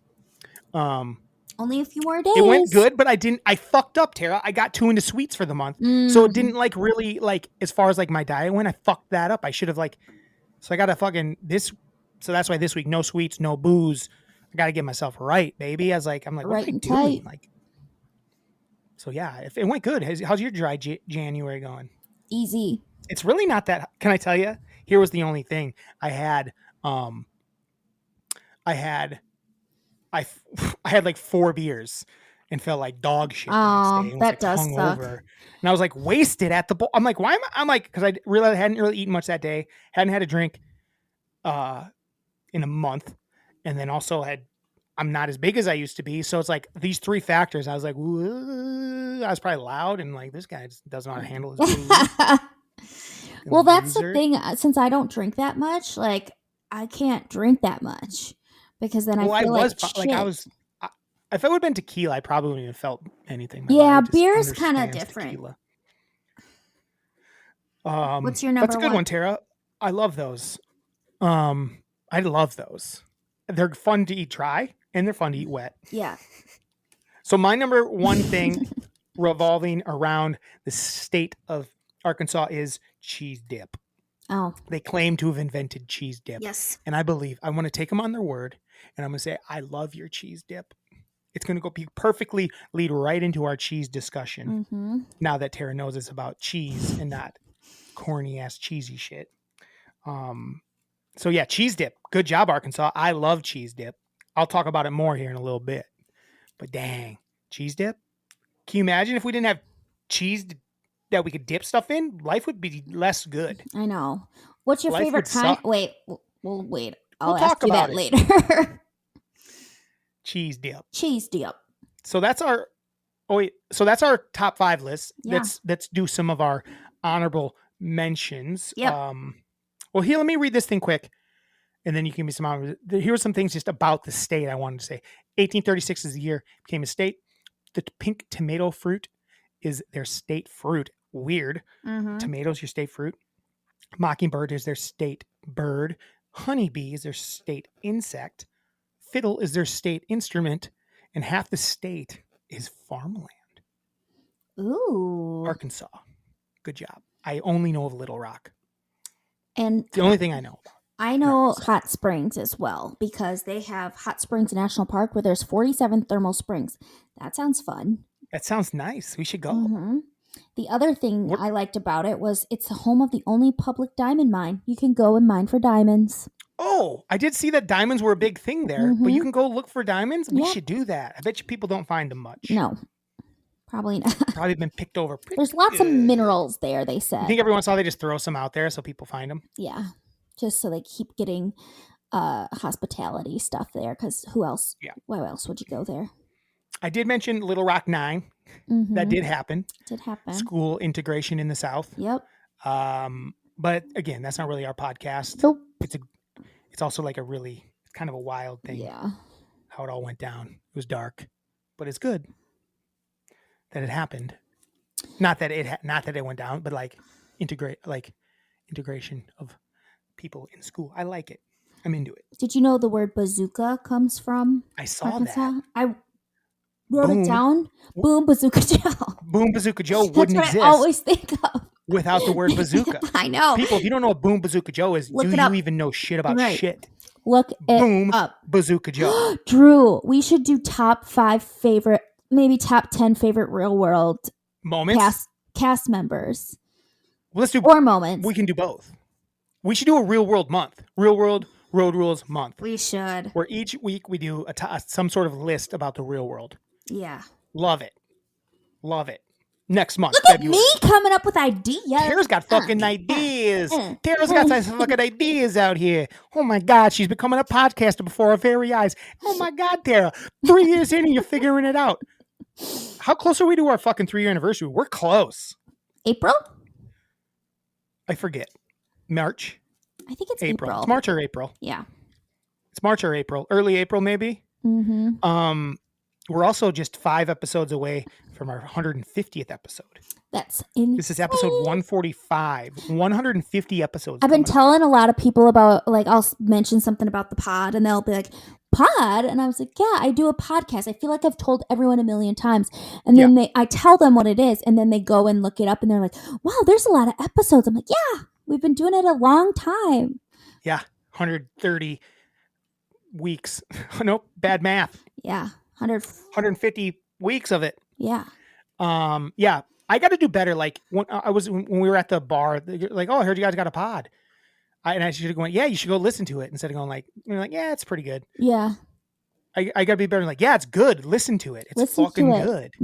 Speaker 3: Only a few more days.
Speaker 2: It went good, but I fucked up, Tara. I got too into sweets for the month. So it didn't like really like, as far as like my diet went, I fucked that up. I should have so I got to so that's why this week, no sweets, no booze. I got to get myself right, baby. I'm like, what
Speaker 3: Right
Speaker 2: am I
Speaker 3: and
Speaker 2: doing?
Speaker 3: tight.
Speaker 2: Like, so yeah, if it went good. How's your dry January going?
Speaker 3: Easy.
Speaker 2: It's really not that. Can I tell you? Here was the only thing I had. I had like 4 beers and felt like dog shit the next day. And was,
Speaker 3: that does suck.
Speaker 2: And I was like wasted at the bowl. I'm like, why am I? I'm like, because I realized I hadn't really eaten much that day. Hadn't had a drink in a month. And then also I'm not as big as I used to be. So it's like these 3 factors. I was like, I was probably loud and like, this guy just doesn't know how to handle his food.
Speaker 3: Well, that's the
Speaker 2: Loser.
Speaker 3: thing. Since I don't drink that much, like I can't drink that much because then I feel like shit.
Speaker 2: If it would have been tequila, I probably wouldn't have felt anything. My
Speaker 3: Yeah,
Speaker 2: body just
Speaker 3: beer is kind of
Speaker 2: understands
Speaker 3: different.
Speaker 2: tequila.
Speaker 3: What's your number
Speaker 2: That's a good one, Tara. I love those. I love those. They're fun to eat dry and they're fun to eat wet.
Speaker 3: Yeah.
Speaker 2: So my number one thing revolving around the state of Arkansas is cheese dip.
Speaker 3: Oh.
Speaker 2: They claim to have invented cheese dip.
Speaker 3: Yes.
Speaker 2: And I want to take them on their word. And I'm going to say, I love your cheese dip. It's going to perfectly lead right into our cheese discussion.
Speaker 3: Mm-hmm.
Speaker 2: Now that Tara knows it's about cheese and not corny ass cheesy shit. So yeah, cheese dip. Good job, Arkansas. I love cheese dip. I'll talk about it more here in a little bit. But dang, cheese dip. Can you imagine if we didn't have cheese that we could dip stuff in? Life would be less good.
Speaker 3: I know. What's your
Speaker 2: Life
Speaker 3: favorite
Speaker 2: would
Speaker 3: kind?
Speaker 2: suck.
Speaker 3: Wait. We'll wait. I'll
Speaker 2: We'll
Speaker 3: ask
Speaker 2: talk
Speaker 3: you that
Speaker 2: about it.
Speaker 3: later.
Speaker 2: Cheese dip.
Speaker 3: Cheese dip.
Speaker 2: So that's our top 5 list.
Speaker 3: Yeah.
Speaker 2: Let's do some of our honorable mentions.
Speaker 3: Yep.
Speaker 2: Well, here, let me read this thing quick, and then you can give me some. Here are some things just about the state I wanted to say. 1836 is the year it became a state. The pink tomato fruit is their state fruit. Weird.
Speaker 3: Mm-hmm.
Speaker 2: Tomatoes, your state fruit. Mockingbird is their state bird. Honeybee is their state insect. Fiddle is their state instrument. And half the state is farmland.
Speaker 3: Ooh.
Speaker 2: Arkansas. Good job. I only know of Little Rock.
Speaker 3: And
Speaker 2: It's the only thing I know about.
Speaker 3: I know Hot Springs as well because they have Hot Springs National Park where there's 47 thermal springs. That sounds fun.
Speaker 2: That sounds nice. We should go.
Speaker 3: Mm-hmm. The other thing I liked about it was it's the home of the only public diamond mine. You can go and mine for diamonds.
Speaker 2: Oh, I did see that diamonds were a big thing there, but you can go look for diamonds. We should do that. I bet you people don't find them much.
Speaker 3: No, probably not.
Speaker 2: Probably been picked over.
Speaker 3: There's lots of minerals there, they said.
Speaker 2: You think every once in a while they just throw some out there so people find them?
Speaker 3: Yeah, just so they keep getting hospitality stuff there because who else?
Speaker 2: Yeah.
Speaker 3: Why else would you go there?
Speaker 2: I did mention Little Rock 9.
Speaker 3: Mm-hmm.
Speaker 2: That did happen.
Speaker 3: Did happen.
Speaker 2: School integration in the South.
Speaker 3: Yep.
Speaker 2: But again, that's not really our podcast.
Speaker 3: Nope.
Speaker 2: It's also like it's kind of a wild thing.
Speaker 3: Yeah.
Speaker 2: How it all went down. It was dark, but it's good that it happened. Not that it went down, but integration of people in school. I like it. I'm into it.
Speaker 3: Did you know the word bazooka comes from
Speaker 2: I saw
Speaker 3: Arkansas?
Speaker 2: that.
Speaker 3: I wrote it down. Boom, Bazooka Joe.
Speaker 2: Boom Bazooka Joe
Speaker 3: That's
Speaker 2: wouldn't
Speaker 3: what
Speaker 2: exist.
Speaker 3: I always think of.
Speaker 2: without the word bazooka.
Speaker 3: I know.
Speaker 2: People, if you don't know what Boom Bazooka Joe is,
Speaker 3: Look
Speaker 2: do
Speaker 3: it
Speaker 2: you
Speaker 3: up.
Speaker 2: even know shit about
Speaker 3: Right.
Speaker 2: shit?
Speaker 3: Look
Speaker 2: Boom
Speaker 3: it up.
Speaker 2: Bazooka Joe.
Speaker 3: Drew, we should do top 5 favorite, maybe top 10 favorite Real World
Speaker 2: Moments?
Speaker 3: cast members.
Speaker 2: Well, let's do
Speaker 3: Or moments.
Speaker 2: We can do both. We should do a Real World month. Real World Road Rules month.
Speaker 3: We should.
Speaker 2: Where each week we do some sort of list about the real world.
Speaker 3: Yeah.
Speaker 2: Love it. Love it. Next month.
Speaker 3: Look
Speaker 2: February.
Speaker 3: at me coming up with ideas.
Speaker 2: Tara's got fucking ideas. Tara's got some fucking ideas out here. Oh my God, she's becoming a podcaster before our very eyes. Oh my God, Tara. 3 years in and you're figuring it out. How close are we to our fucking 3-year anniversary? We're close.
Speaker 3: April?
Speaker 2: I forget. March?
Speaker 3: I think it's April.
Speaker 2: It's March or April.
Speaker 3: Yeah.
Speaker 2: It's March or April. Early April, maybe.
Speaker 3: Mm-hmm.
Speaker 2: We're also just 5 episodes away from our 150th episode.
Speaker 3: That's insane.
Speaker 2: This is episode 145. 150 episodes.
Speaker 3: I've been telling a lot of people about, like, I'll mention something about the pod, and they'll be like, pod? And I was like, yeah, I do a podcast. I feel like I've told everyone a million times. And then I tell them what it is, and then they go and look it up, and they're like, wow, there's a lot of episodes. I'm like, yeah, we've been doing it a long time.
Speaker 2: Yeah, 130 weeks. Nope, bad math.
Speaker 3: Yeah,
Speaker 2: 150 weeks of it.
Speaker 3: Yeah.
Speaker 2: Yeah, I got to do better. Like when we were at the bar, like, oh, I heard you guys got a pod. I should have gone, yeah, you should go listen to it instead of going like, yeah, it's pretty good.
Speaker 3: Yeah.
Speaker 2: I got to be better. Like, yeah, it's good. Listen to it. It's fucking good.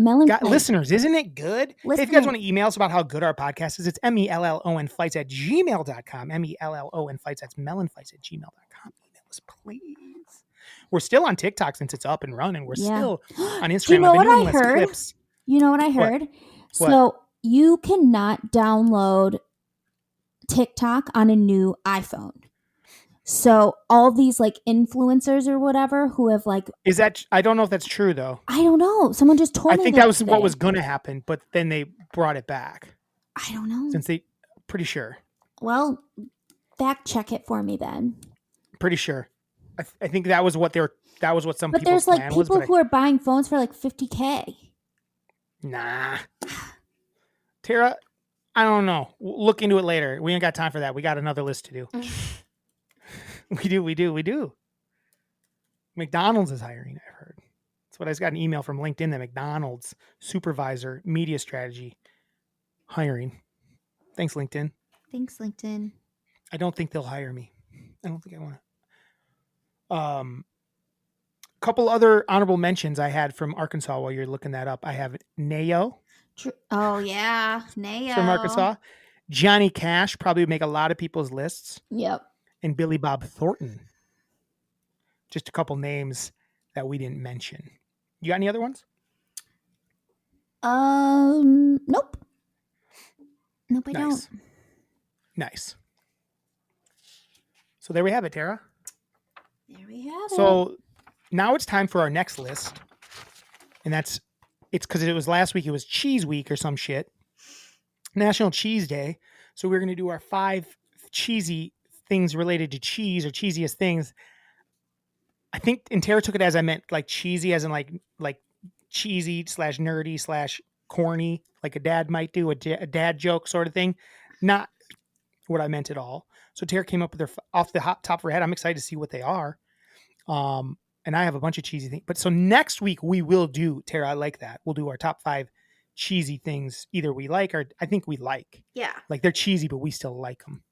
Speaker 2: Listeners, isn't it good? Hey, if you guys want to email us about how good our podcast is, it's MELLONfights@gmail.com. MELLONfights. That's MELLONfights@gmail.com. Email us, please. We're still on TikTok since it's up and running. We're still on Instagram.
Speaker 3: Do you know what I
Speaker 2: less
Speaker 3: heard?
Speaker 2: clips.
Speaker 3: You know what I heard?
Speaker 2: What?
Speaker 3: So you cannot download TikTok on a new iPhone. So all these like influencers or whatever who have like,
Speaker 2: is that, I don't know if that's true though.
Speaker 3: I don't know. Someone just told me.
Speaker 2: I think that was what was going to happen, but then they brought it back.
Speaker 3: I don't know.
Speaker 2: Since pretty sure.
Speaker 3: Well, fact check it for me then.
Speaker 2: Pretty sure. I think that was what some
Speaker 3: but
Speaker 2: people's
Speaker 3: there's like
Speaker 2: plan was.
Speaker 3: People who are buying phones for like $50,000.
Speaker 2: Nah. Tara, I don't know. We'll look into it later. We ain't got time for that. We got another list to do. We do. McDonald's is hiring, I've heard. That's what I just got an email from LinkedIn that McDonald's supervisor media strategy hiring. Thanks, LinkedIn.
Speaker 3: Thanks, LinkedIn.
Speaker 2: I don't think they'll hire me. I don't think I want to. Couple other honorable mentions I had from Arkansas while you're looking that up. I have Nayo.
Speaker 3: Oh, yeah. Nayo.
Speaker 2: From Arkansas. Johnny Cash probably would make a lot of people's lists.
Speaker 3: Yep.
Speaker 2: And Billy Bob Thornton. Just a couple names that we didn't mention. You got any other ones?
Speaker 3: Nope. Nope, I don't.
Speaker 2: Nice. So there we have it, Tara.
Speaker 3: There we have it.
Speaker 2: So now it's time for our next list. And it's because it was last week, it was Cheese Week or some shit. National Cheese Day. So we're going to do our 5 cheesy things related to cheese or cheesiest things. I think, and Tara took it as I meant like cheesy as in like cheesy / nerdy / corny, like a dad might do, a dad joke sort of thing. Not what I meant at all. So Tara came up with her off the top of her head. I'm excited to see what they are. And I have a bunch of cheesy things. But so next week we will do, Tara, I like that. We'll do our top 5 cheesy things either we like or I think we like.
Speaker 3: Yeah.
Speaker 2: Like they're cheesy, but we still like them.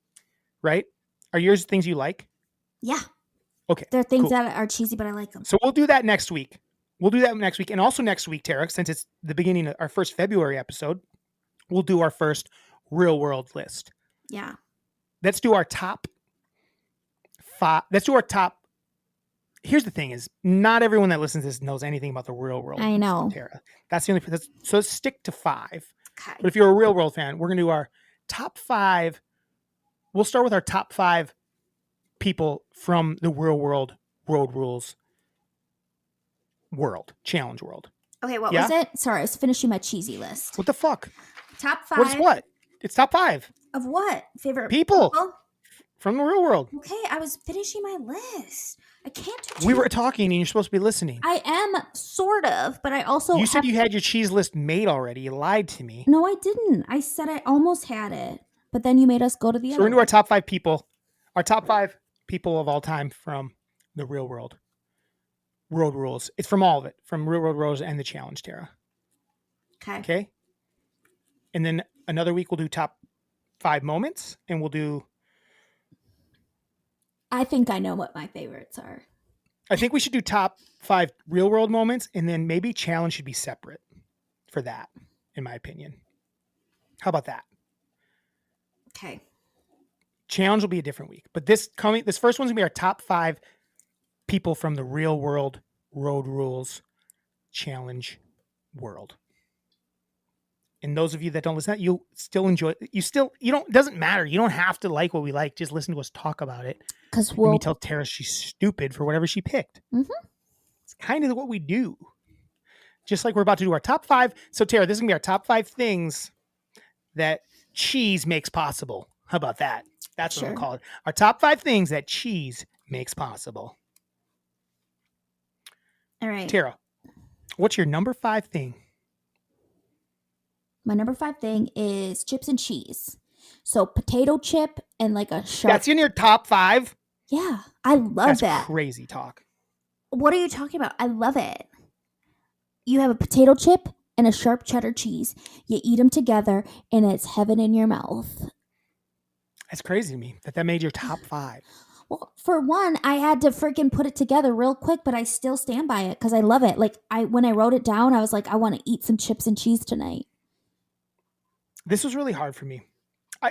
Speaker 2: Right? Are yours things you like?
Speaker 3: Yeah.
Speaker 2: Okay.
Speaker 3: They're things that are cheesy, but I like them.
Speaker 2: So we'll do that next week. And also next week, Tara, since it's the beginning of our first February episode, we'll do our first real world list.
Speaker 3: Yeah.
Speaker 2: Let's do our top 5. Let's do our top. Here's the thing is not everyone that listens to this knows anything about the real world.
Speaker 3: I know.
Speaker 2: Tara. That's the only, so let's stick to 5.
Speaker 3: Okay.
Speaker 2: But if you're a real world fan, we're going to do our top 5. We'll start with our top 5 people from the real world road rules challenge world.
Speaker 3: Okay, what was it? Sorry, I was finishing my cheesy list.
Speaker 2: What the fuck?
Speaker 3: Top 5.
Speaker 2: What's what? It's top 5.
Speaker 3: Of what? Favorite
Speaker 2: people from the real world.
Speaker 3: Okay, I was finishing my list. I can't do
Speaker 2: We
Speaker 3: two.
Speaker 2: were talking and you're supposed to be listening.
Speaker 3: I am sort of, but I also
Speaker 2: You said you had your cheese list made already. You lied to me.
Speaker 3: No, I didn't. I said I almost had it, but then you made us go to the
Speaker 2: So
Speaker 3: other
Speaker 2: we're into
Speaker 3: one.
Speaker 2: our top 5 people. Our top 5 people of all time from the real world. Road rules. It's from all of it. From Real Road Rules and the challenge, Tara.
Speaker 3: Okay.
Speaker 2: Okay? And then another week we'll do top 5 moments and we'll do...
Speaker 3: I think I know what my favorites are.
Speaker 2: I think we should do top 5 real world moments and then maybe challenge should be separate for that, in my opinion. How about that?
Speaker 3: Okay.
Speaker 2: Challenge will be a different week. But this first one's going to be our top 5 people from the real world road rules challenge world. And those of you that don't listen, you'll still enjoy. You don't. It doesn't matter. You don't have to like what we like. Just listen to us talk about it.
Speaker 3: Because
Speaker 2: Let me tell Tara she's stupid for whatever she picked.
Speaker 3: Mhm.
Speaker 2: It's kind of what we do. Just like we're about to do our top 5. So Tara, this is gonna be our top 5 things that cheese makes possible. How about that? That's what
Speaker 3: Sure.
Speaker 2: we'll call it. Our top 5 things that cheese makes possible.
Speaker 3: All right.
Speaker 2: Tara, what's your number 5 thing?
Speaker 3: My number 5 thing is chips and cheese. So potato chip and like a sharp.
Speaker 2: That's in your top 5?
Speaker 3: Yeah, I love
Speaker 2: That's
Speaker 3: that.
Speaker 2: crazy talk.
Speaker 3: What are you talking about? I love it. You have a potato chip and a sharp cheddar cheese. You eat them together, and it's heaven in your mouth.
Speaker 2: That's crazy to me that made your top 5.
Speaker 3: Well, for one, I had to freaking put it together real quick, but I still stand by it because I love it. Like when I wrote it down, I was like, I want to eat some chips and cheese tonight.
Speaker 2: This was really hard for me.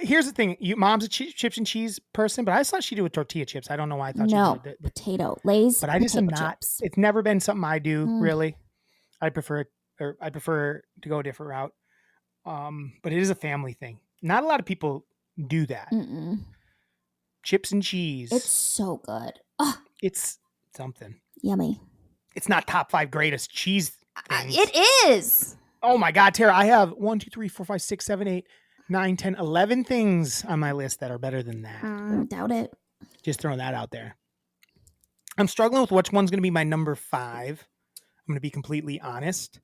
Speaker 2: Here's the thing. Mom's a chips and cheese person, but I thought she'd do with tortilla chips. I don't know why I thought
Speaker 3: No,
Speaker 2: she did.
Speaker 3: potato Lay's.
Speaker 2: But I just am
Speaker 3: potato
Speaker 2: not.
Speaker 3: chips.
Speaker 2: It's never been something I do,
Speaker 3: Mm.
Speaker 2: really. I prefer to go a different route. But it is a family thing. Not a lot of people do that.
Speaker 3: Mm-mm.
Speaker 2: Chips and cheese.
Speaker 3: It's so good. Oh,
Speaker 2: It's something.
Speaker 3: yummy.
Speaker 2: It's not top 5 greatest cheese things.
Speaker 3: It is.
Speaker 2: Oh my God, Tara, I have 1, 2, 3, 4, 5, 6, 7, 8, 9, 10, 11 things on my list that are better than that.
Speaker 3: Doubt it.
Speaker 2: Just throwing that out there. I'm struggling with which one's going to be my number 5. I'm going to be completely honest.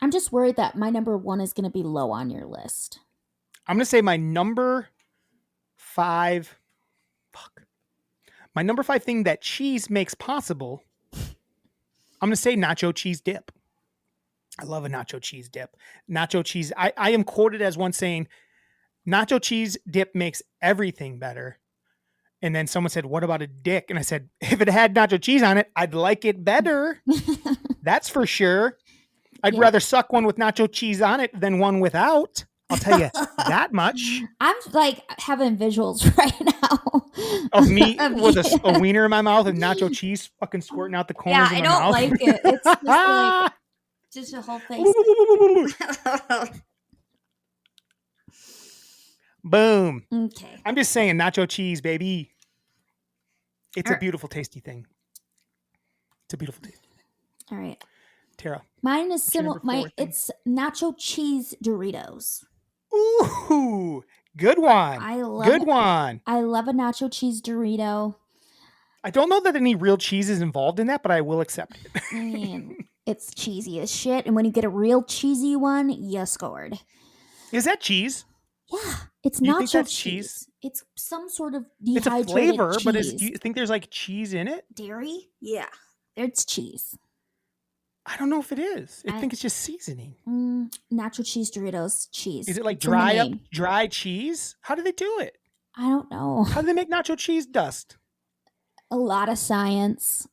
Speaker 3: I'm just worried that my number 1 is going to be low on your list.
Speaker 2: I'm going to say my number 5. My number 5 thing that cheese makes possible. I'm going to say nacho cheese dip. I love a nacho cheese dip. Nacho cheese. I am quoted as one saying, nacho cheese dip makes everything better. And then someone said, what about a dick? And I said, if it had nacho cheese on it, I'd like it better. That's for sure. I'd rather suck one with nacho cheese on it than one without. I'll tell you that much.
Speaker 3: I'm like having visuals right now.
Speaker 2: Of me with a wiener in my mouth and nacho cheese fucking squirting out the corners of my mouth.
Speaker 3: I don't like it. It's just like just a whole face.
Speaker 2: Boom.
Speaker 3: Okay.
Speaker 2: I'm just saying nacho cheese, baby. It's a beautiful, tasty thing. It's a beautiful tasty thing.
Speaker 3: All right.
Speaker 2: Tara.
Speaker 3: Mine is
Speaker 2: your
Speaker 3: similar.
Speaker 2: number 4 thing?
Speaker 3: It's nacho cheese Doritos.
Speaker 2: Ooh, good one.
Speaker 3: I love
Speaker 2: good
Speaker 3: it.
Speaker 2: one.
Speaker 3: I love a nacho cheese Dorito.
Speaker 2: I don't know that any real cheese is involved in that, but I will accept it.
Speaker 3: I mean, it's cheesy as shit. And when you get a real cheesy one, you scored.
Speaker 2: Is that cheese?
Speaker 3: Yeah, it's
Speaker 2: Do you
Speaker 3: nacho
Speaker 2: think that's
Speaker 3: cheese. It's some sort of
Speaker 2: It's a
Speaker 3: dehydrated
Speaker 2: flavor,
Speaker 3: cheese.
Speaker 2: but do you think there's like cheese in it?
Speaker 3: Dairy? Yeah, it's cheese.
Speaker 2: I don't know if it is. I think it's just seasoning.
Speaker 3: Nacho cheese Doritos cheese.
Speaker 2: Is it like
Speaker 3: It's in the
Speaker 2: dry
Speaker 3: name.
Speaker 2: dry cheese? How do they do it?
Speaker 3: I don't know.
Speaker 2: How do they make nacho cheese dust?
Speaker 3: A lot of science.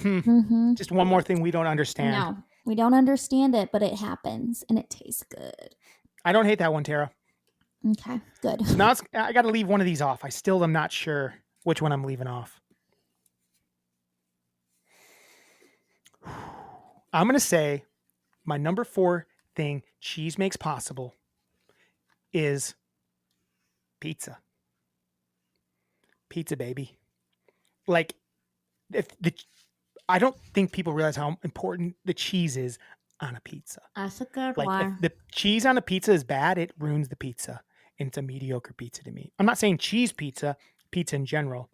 Speaker 3: Mm-hmm.
Speaker 2: Just one more thing we don't understand.
Speaker 3: No, we don't understand it, but it happens and it tastes good.
Speaker 2: I don't hate that one, Tara.
Speaker 3: Okay, good.
Speaker 2: So now I got to leave one of these off. I still am not sure which one I'm leaving off. I'm going to say my number 4 thing cheese makes possible is pizza. Pizza, baby. Like, I don't think people realize how important the cheese is on a pizza.
Speaker 3: That's a good
Speaker 2: Like,
Speaker 3: one.
Speaker 2: if the cheese on a pizza is bad, it ruins the pizza. And it's a mediocre pizza to me. I'm not saying cheese pizza, pizza in general.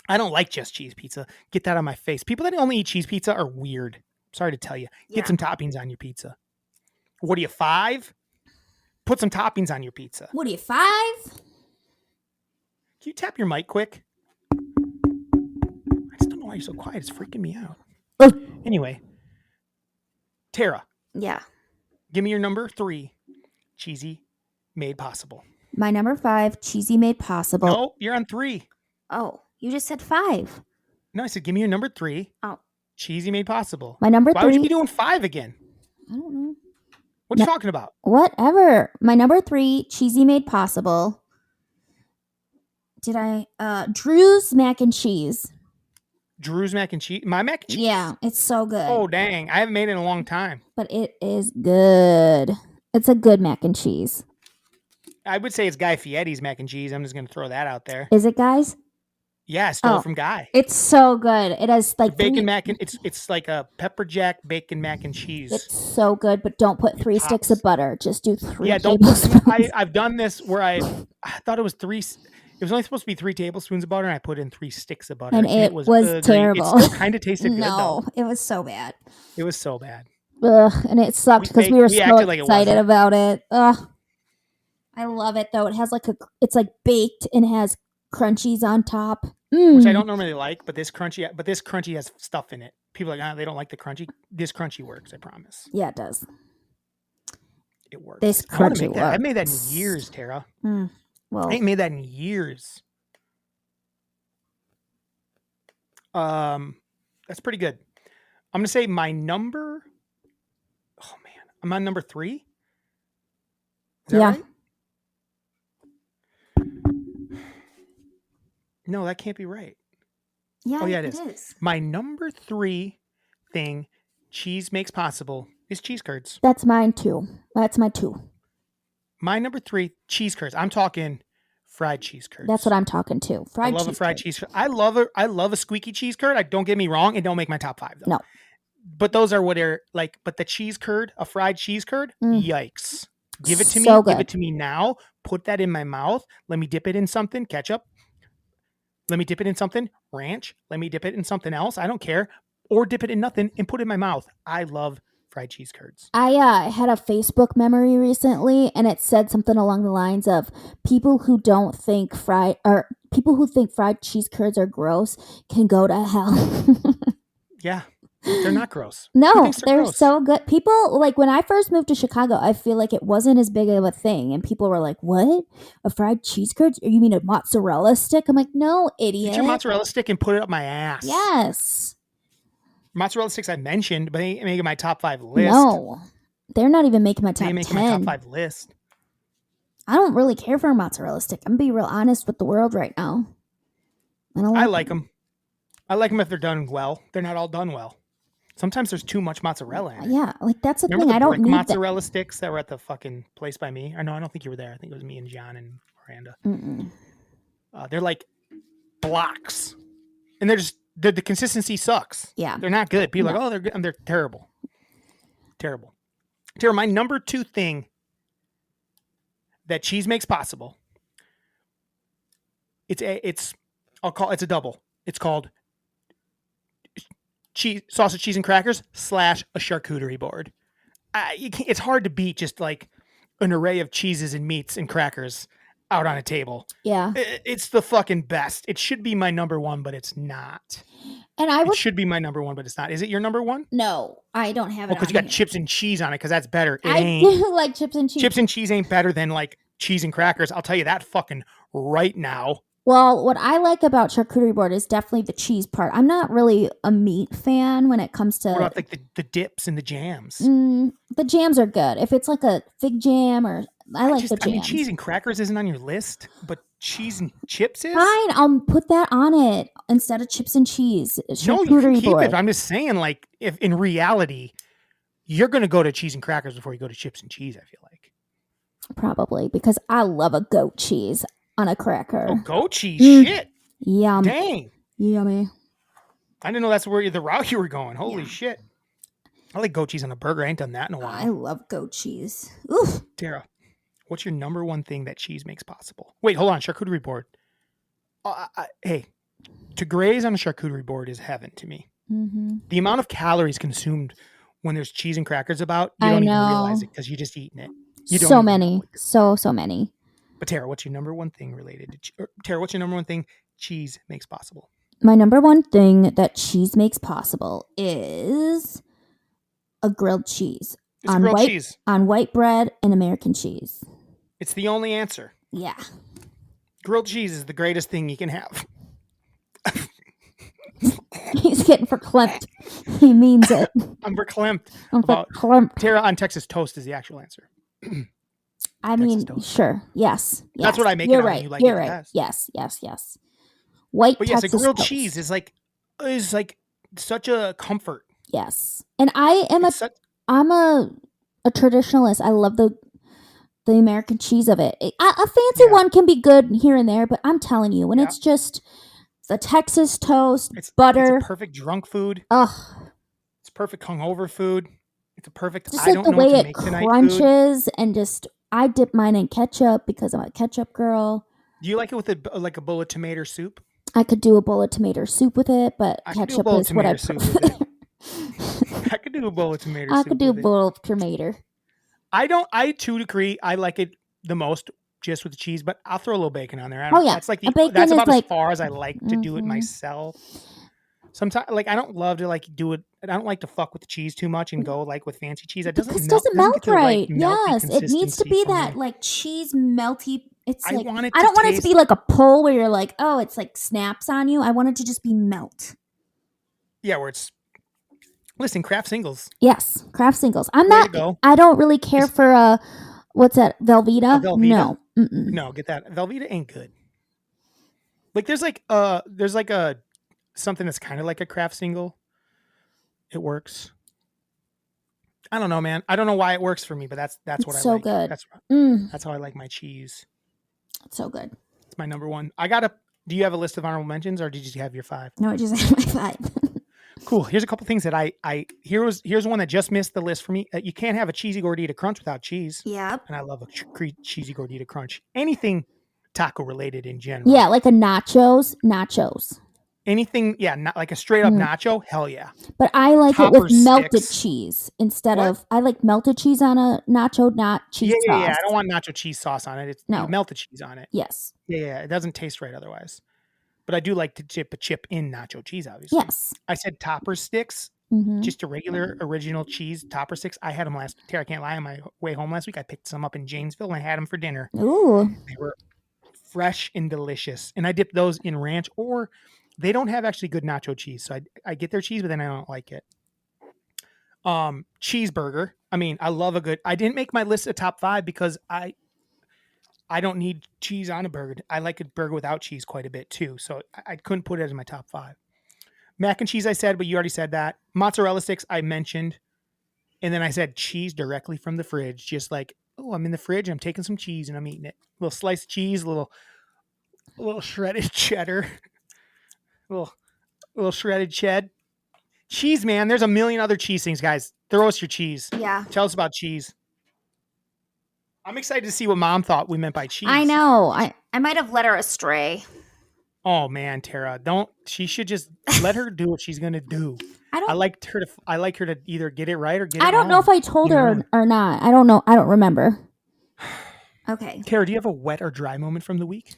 Speaker 2: I don't like just cheese pizza. Get that on my face. People that only eat cheese pizza are weird. Sorry to tell you.
Speaker 3: Yeah.
Speaker 2: Get some toppings on your pizza. What are you, 5? Put some toppings on your pizza.
Speaker 3: What are you, 5?
Speaker 2: Can you tap your mic quick? I just don't know why you're so quiet. It's freaking me out. Anyway, Tara,
Speaker 3: Yeah.
Speaker 2: give me your number 3. Cheesy made possible.
Speaker 3: My number 5, cheesy made possible.
Speaker 2: No, you're on 3.
Speaker 3: Oh, you just said 5.
Speaker 2: No, I said give me your number 3.
Speaker 3: Oh.
Speaker 2: Cheesy made possible.
Speaker 3: My number
Speaker 2: Why
Speaker 3: 3.
Speaker 2: would you be doing 5 again?
Speaker 3: I don't know.
Speaker 2: What are you talking about?
Speaker 3: Whatever. My number 3, cheesy made possible. Did I? Drew's mac and cheese.
Speaker 2: Drew's mac and cheese? My mac and cheese?
Speaker 3: Yeah, it's so good.
Speaker 2: Oh, dang. I haven't made it in a long time.
Speaker 3: But it is good. It's a good mac and cheese.
Speaker 2: I would say it's Guy Fieri's mac and cheese. I'm just going to throw that out there.
Speaker 3: Is it, guys?
Speaker 2: Yeah, I stole it from Guy.
Speaker 3: It's so good. It has like
Speaker 2: bacon mac and it's like a pepper jack bacon mac and cheese.
Speaker 3: It's so good, but don't put 3 sticks of butter. Just do 3
Speaker 2: don't.
Speaker 3: tablespoons.
Speaker 2: I've done this where I thought it was 3. It was only supposed to be 3 tablespoons of butter, and I put in 3 sticks of butter,
Speaker 3: and it was terrible.
Speaker 2: It still kind of tasted good though.
Speaker 3: It was so bad.
Speaker 2: It was so bad.
Speaker 3: Ugh, and it sucked because we were so excited about it. Ugh. I love it though. It has it's like baked and has crunchies on top.
Speaker 2: Which I don't normally like, but this crunchy has stuff in it. People are like, they don't like the crunchy. This crunchy works, I promise.
Speaker 3: Yeah, it does.
Speaker 2: It works.
Speaker 3: This crunchy works.
Speaker 2: I've made that in years, Tara.
Speaker 3: Well,
Speaker 2: I ain't made that in years. That's pretty good. I'm gonna say my number. Oh man, I'm on number 3. Is that right? No, that can't be right.
Speaker 3: Yeah,
Speaker 2: oh yeah, it
Speaker 3: is.
Speaker 2: is. My number 3 thing cheese makes possible is cheese curds.
Speaker 3: That's mine too. That's my 2.
Speaker 2: My number 3, cheese curds. I'm talking fried cheese curds.
Speaker 3: That's what I'm talking to.
Speaker 2: I love a fried cheese curd. I love a squeaky cheese curd. Don't get me wrong, it don't make my top 5 though.
Speaker 3: No.
Speaker 2: But those are what are like. But the cheese curd, a fried cheese curd, yikes! Give it to me.
Speaker 3: Good.
Speaker 2: Give it to me now. Put that in my mouth. Let me dip it in something. Ketchup. Let me dip it in something. Ranch. Let me dip it in something else. I don't care. Or dip it in nothing and put it in my mouth. I love fried cheese curds.
Speaker 3: I had a Facebook memory recently, and it said something along the lines of people who think fried cheese curds are gross can go to hell.
Speaker 2: Yeah. They're not gross.
Speaker 3: No, they're so good. People, like, when I first moved to Chicago, I feel like it wasn't as big of a thing. And people were like, what? A fried cheese curd? You mean a mozzarella stick? I'm like, no, idiot.
Speaker 2: Get your mozzarella stick and put it up my ass.
Speaker 3: Yes.
Speaker 2: Mozzarella sticks I mentioned, but they ain't making my top 5 list.
Speaker 3: No. They're not even making my top 10.
Speaker 2: They ain't making my top 5 list.
Speaker 3: I don't really care for a mozzarella stick. I'm going to be real honest with the world right now.
Speaker 2: I like them. I like them if they're done well. They're not all done well. Sometimes there's too much mozzarella in it.
Speaker 3: Yeah, like that's the
Speaker 2: Remember
Speaker 3: thing. I don't need
Speaker 2: mozzarella sticks that were at the fucking place by me. Or no, I don't think you were there. I think it was me and John and Miranda. They're like blocks, and the consistency sucks.
Speaker 3: Yeah,
Speaker 2: they're not good. People are like, oh, they're good, and they're terrible. Terrible. Tara, my number 2 thing that cheese makes possible. It's a double. It's called sausage, cheese, and crackers / a charcuterie board. It's hard to beat just like an array of cheeses and meats and crackers out on a table.
Speaker 3: Yeah.
Speaker 2: It's the fucking best. It should be my number 1, but it's not.
Speaker 3: And
Speaker 2: it should be my number 1, but it's not. Is it your number 1?
Speaker 3: No, I don't have it.
Speaker 2: Because you got chips and cheese on it, because that's better.
Speaker 3: I do like chips and cheese.
Speaker 2: Chips and cheese ain't better than like cheese and crackers. I'll tell you that fucking right now.
Speaker 3: Well, what I like about charcuterie board is definitely the cheese part. I'm not really a meat fan when it comes to...
Speaker 2: What about like the dips and the jams?
Speaker 3: The jams are good. If it's like a fig jam or... I like the jams.
Speaker 2: I mean, cheese and crackers isn't on your list, but cheese and chips is?
Speaker 3: Fine, I'll put that on it instead of chips and cheese.
Speaker 2: No, you can keep it. I'm just saying, like, if in reality, you're going to go to cheese and crackers before you go to chips and cheese, I feel like.
Speaker 3: Probably, because I love a goat cheese on a cracker.
Speaker 2: Oh, goat cheese? Shit.
Speaker 3: Yum.
Speaker 2: Dang.
Speaker 3: Yummy.
Speaker 2: I didn't know that's where the route you were going. Holy shit. I like goat cheese on a burger. I ain't done that in a while.
Speaker 3: I love goat cheese. Oof.
Speaker 2: Tara, what's your number 1 thing that cheese makes possible? Wait, hold on. Charcuterie board. Hey, To graze on a charcuterie board is heaven to me.
Speaker 3: Mm-hmm.
Speaker 2: The amount of calories consumed when there's cheese and crackers about, you
Speaker 3: I
Speaker 2: don't even
Speaker 3: know.
Speaker 2: realize it because you're just eating it. You don't
Speaker 3: So
Speaker 2: even know
Speaker 3: many.
Speaker 2: what
Speaker 3: So many.
Speaker 2: But Tara, what's your number one thing related to Tara, what's your number one thing cheese makes possible?
Speaker 3: My number one thing that cheese makes possible is a grilled cheese.
Speaker 2: It's a grilled cheese.
Speaker 3: On white bread and American cheese.
Speaker 2: It's the only answer.
Speaker 3: Yeah.
Speaker 2: Grilled cheese is the greatest thing you can have.
Speaker 3: He's getting verklempt. He means it.
Speaker 2: I'm verklempt.
Speaker 3: I'm verklempt.
Speaker 2: Tara on Texas toast is the actual answer.
Speaker 3: I mean, sure. Yes.
Speaker 2: That's what I make
Speaker 3: You're
Speaker 2: it on.
Speaker 3: right.
Speaker 2: You like
Speaker 3: You're
Speaker 2: it
Speaker 3: right.
Speaker 2: best.
Speaker 3: Yes. White
Speaker 2: But yes,
Speaker 3: Texas
Speaker 2: a grilled
Speaker 3: toast.
Speaker 2: cheese is like such a comfort.
Speaker 3: Yes. And I am I'm a traditionalist. I love the American cheese of it. A fancy one can be good here and there, but I'm telling you, when it's just the Texas toast, butter.
Speaker 2: It's a perfect drunk food.
Speaker 3: Ugh.
Speaker 2: It's perfect hungover food. It's a perfect,
Speaker 3: just
Speaker 2: I
Speaker 3: like
Speaker 2: don't
Speaker 3: the
Speaker 2: know
Speaker 3: way
Speaker 2: what to
Speaker 3: it
Speaker 2: make tonight
Speaker 3: crunches
Speaker 2: food.
Speaker 3: and just, I dip mine in ketchup because I'm a ketchup girl.
Speaker 2: Do you like it with a bowl of tomato soup?
Speaker 3: I could do a bowl of tomato soup with it, but ketchup is what I prefer.
Speaker 2: I could do a bowl of tomato soup.
Speaker 3: I could do a bowl of tomato.
Speaker 2: I too agree. I like it the most just with the cheese, but I'll throw a little bacon on there. That's like that's about as far as I like to do it myself. Sometimes, like, I don't love to do it. I don't like to fuck with the cheese too much and go with fancy cheese. It doesn't
Speaker 3: melt right. Yes, it needs to be that cheese melty. It's I don't want it to be like a pull where you're like, oh, it's like snaps on you. I want it to just be melt.
Speaker 2: Yeah, where it's. Listen, Kraft singles.
Speaker 3: Yes, Kraft singles. I don't really care for what's that? Velveeta? No. Mm-mm.
Speaker 2: No, get that. Velveeta ain't good. Like there's a something that's kind of like a Kraft single. It works. I don't know, man. I don't know why it works for me, but that's what I like.
Speaker 3: So good.
Speaker 2: That's how I like my cheese.
Speaker 3: It's so good.
Speaker 2: It's my number one. Do you have a list of honorable mentions, or did you just have your 5?
Speaker 3: No, I just have my 5.
Speaker 2: Cool. Here's a couple things that here's one that just missed the list for me. You can't have a cheesy gordita crunch without cheese.
Speaker 3: Yep.
Speaker 2: And I love a cheesy gordita crunch. Anything taco related in general.
Speaker 3: Yeah, like a nachos.
Speaker 2: Anything, not like a straight up nacho. Hell yeah.
Speaker 3: But I like it with melted cheese instead of. I like melted cheese on a nacho, not cheese sauce.
Speaker 2: Yeah. I don't want nacho cheese sauce on it. It's melted cheese on it.
Speaker 3: Yes.
Speaker 2: Yeah. It doesn't taste right otherwise. But I do like to dip a chip in nacho cheese, obviously.
Speaker 3: Yes.
Speaker 2: I said topper sticks, just a regular original cheese topper sticks. I had them Tara, I can't lie, on my way home last week. I picked some up in Janesville and I had them for dinner.
Speaker 3: Ooh.
Speaker 2: They were fresh and delicious. And I dipped those in ranch, or they don't have actually good nacho cheese. So I get their cheese, but then I don't like it. Cheeseburger. I mean, I love I didn't make my list of top 5 because I don't need cheese on a burger. I like a burger without cheese quite a bit too. So I couldn't put it as my top 5. Mac and cheese I said, but you already said that. Mozzarella sticks I mentioned. And then I said cheese directly from the fridge. Just like, oh, I'm in the fridge. I'm taking some cheese and I'm eating it. A little slice of cheese, a little shredded cheddar. A little shredded ched. Cheese, man. There's a million other cheese things, guys. Throw us your cheese.
Speaker 3: Yeah.
Speaker 2: Tell us about cheese. I'm excited to see what Mom thought we meant by cheese.
Speaker 3: I know. I might have led her astray.
Speaker 2: Oh man, Tara, she should just let her do what she's gonna do. I like her to either get it right or get it wrong.
Speaker 3: I don't know if I told her or not. I don't know. I don't remember. Okay.
Speaker 2: Tara, do you have a wet or dry moment from the week?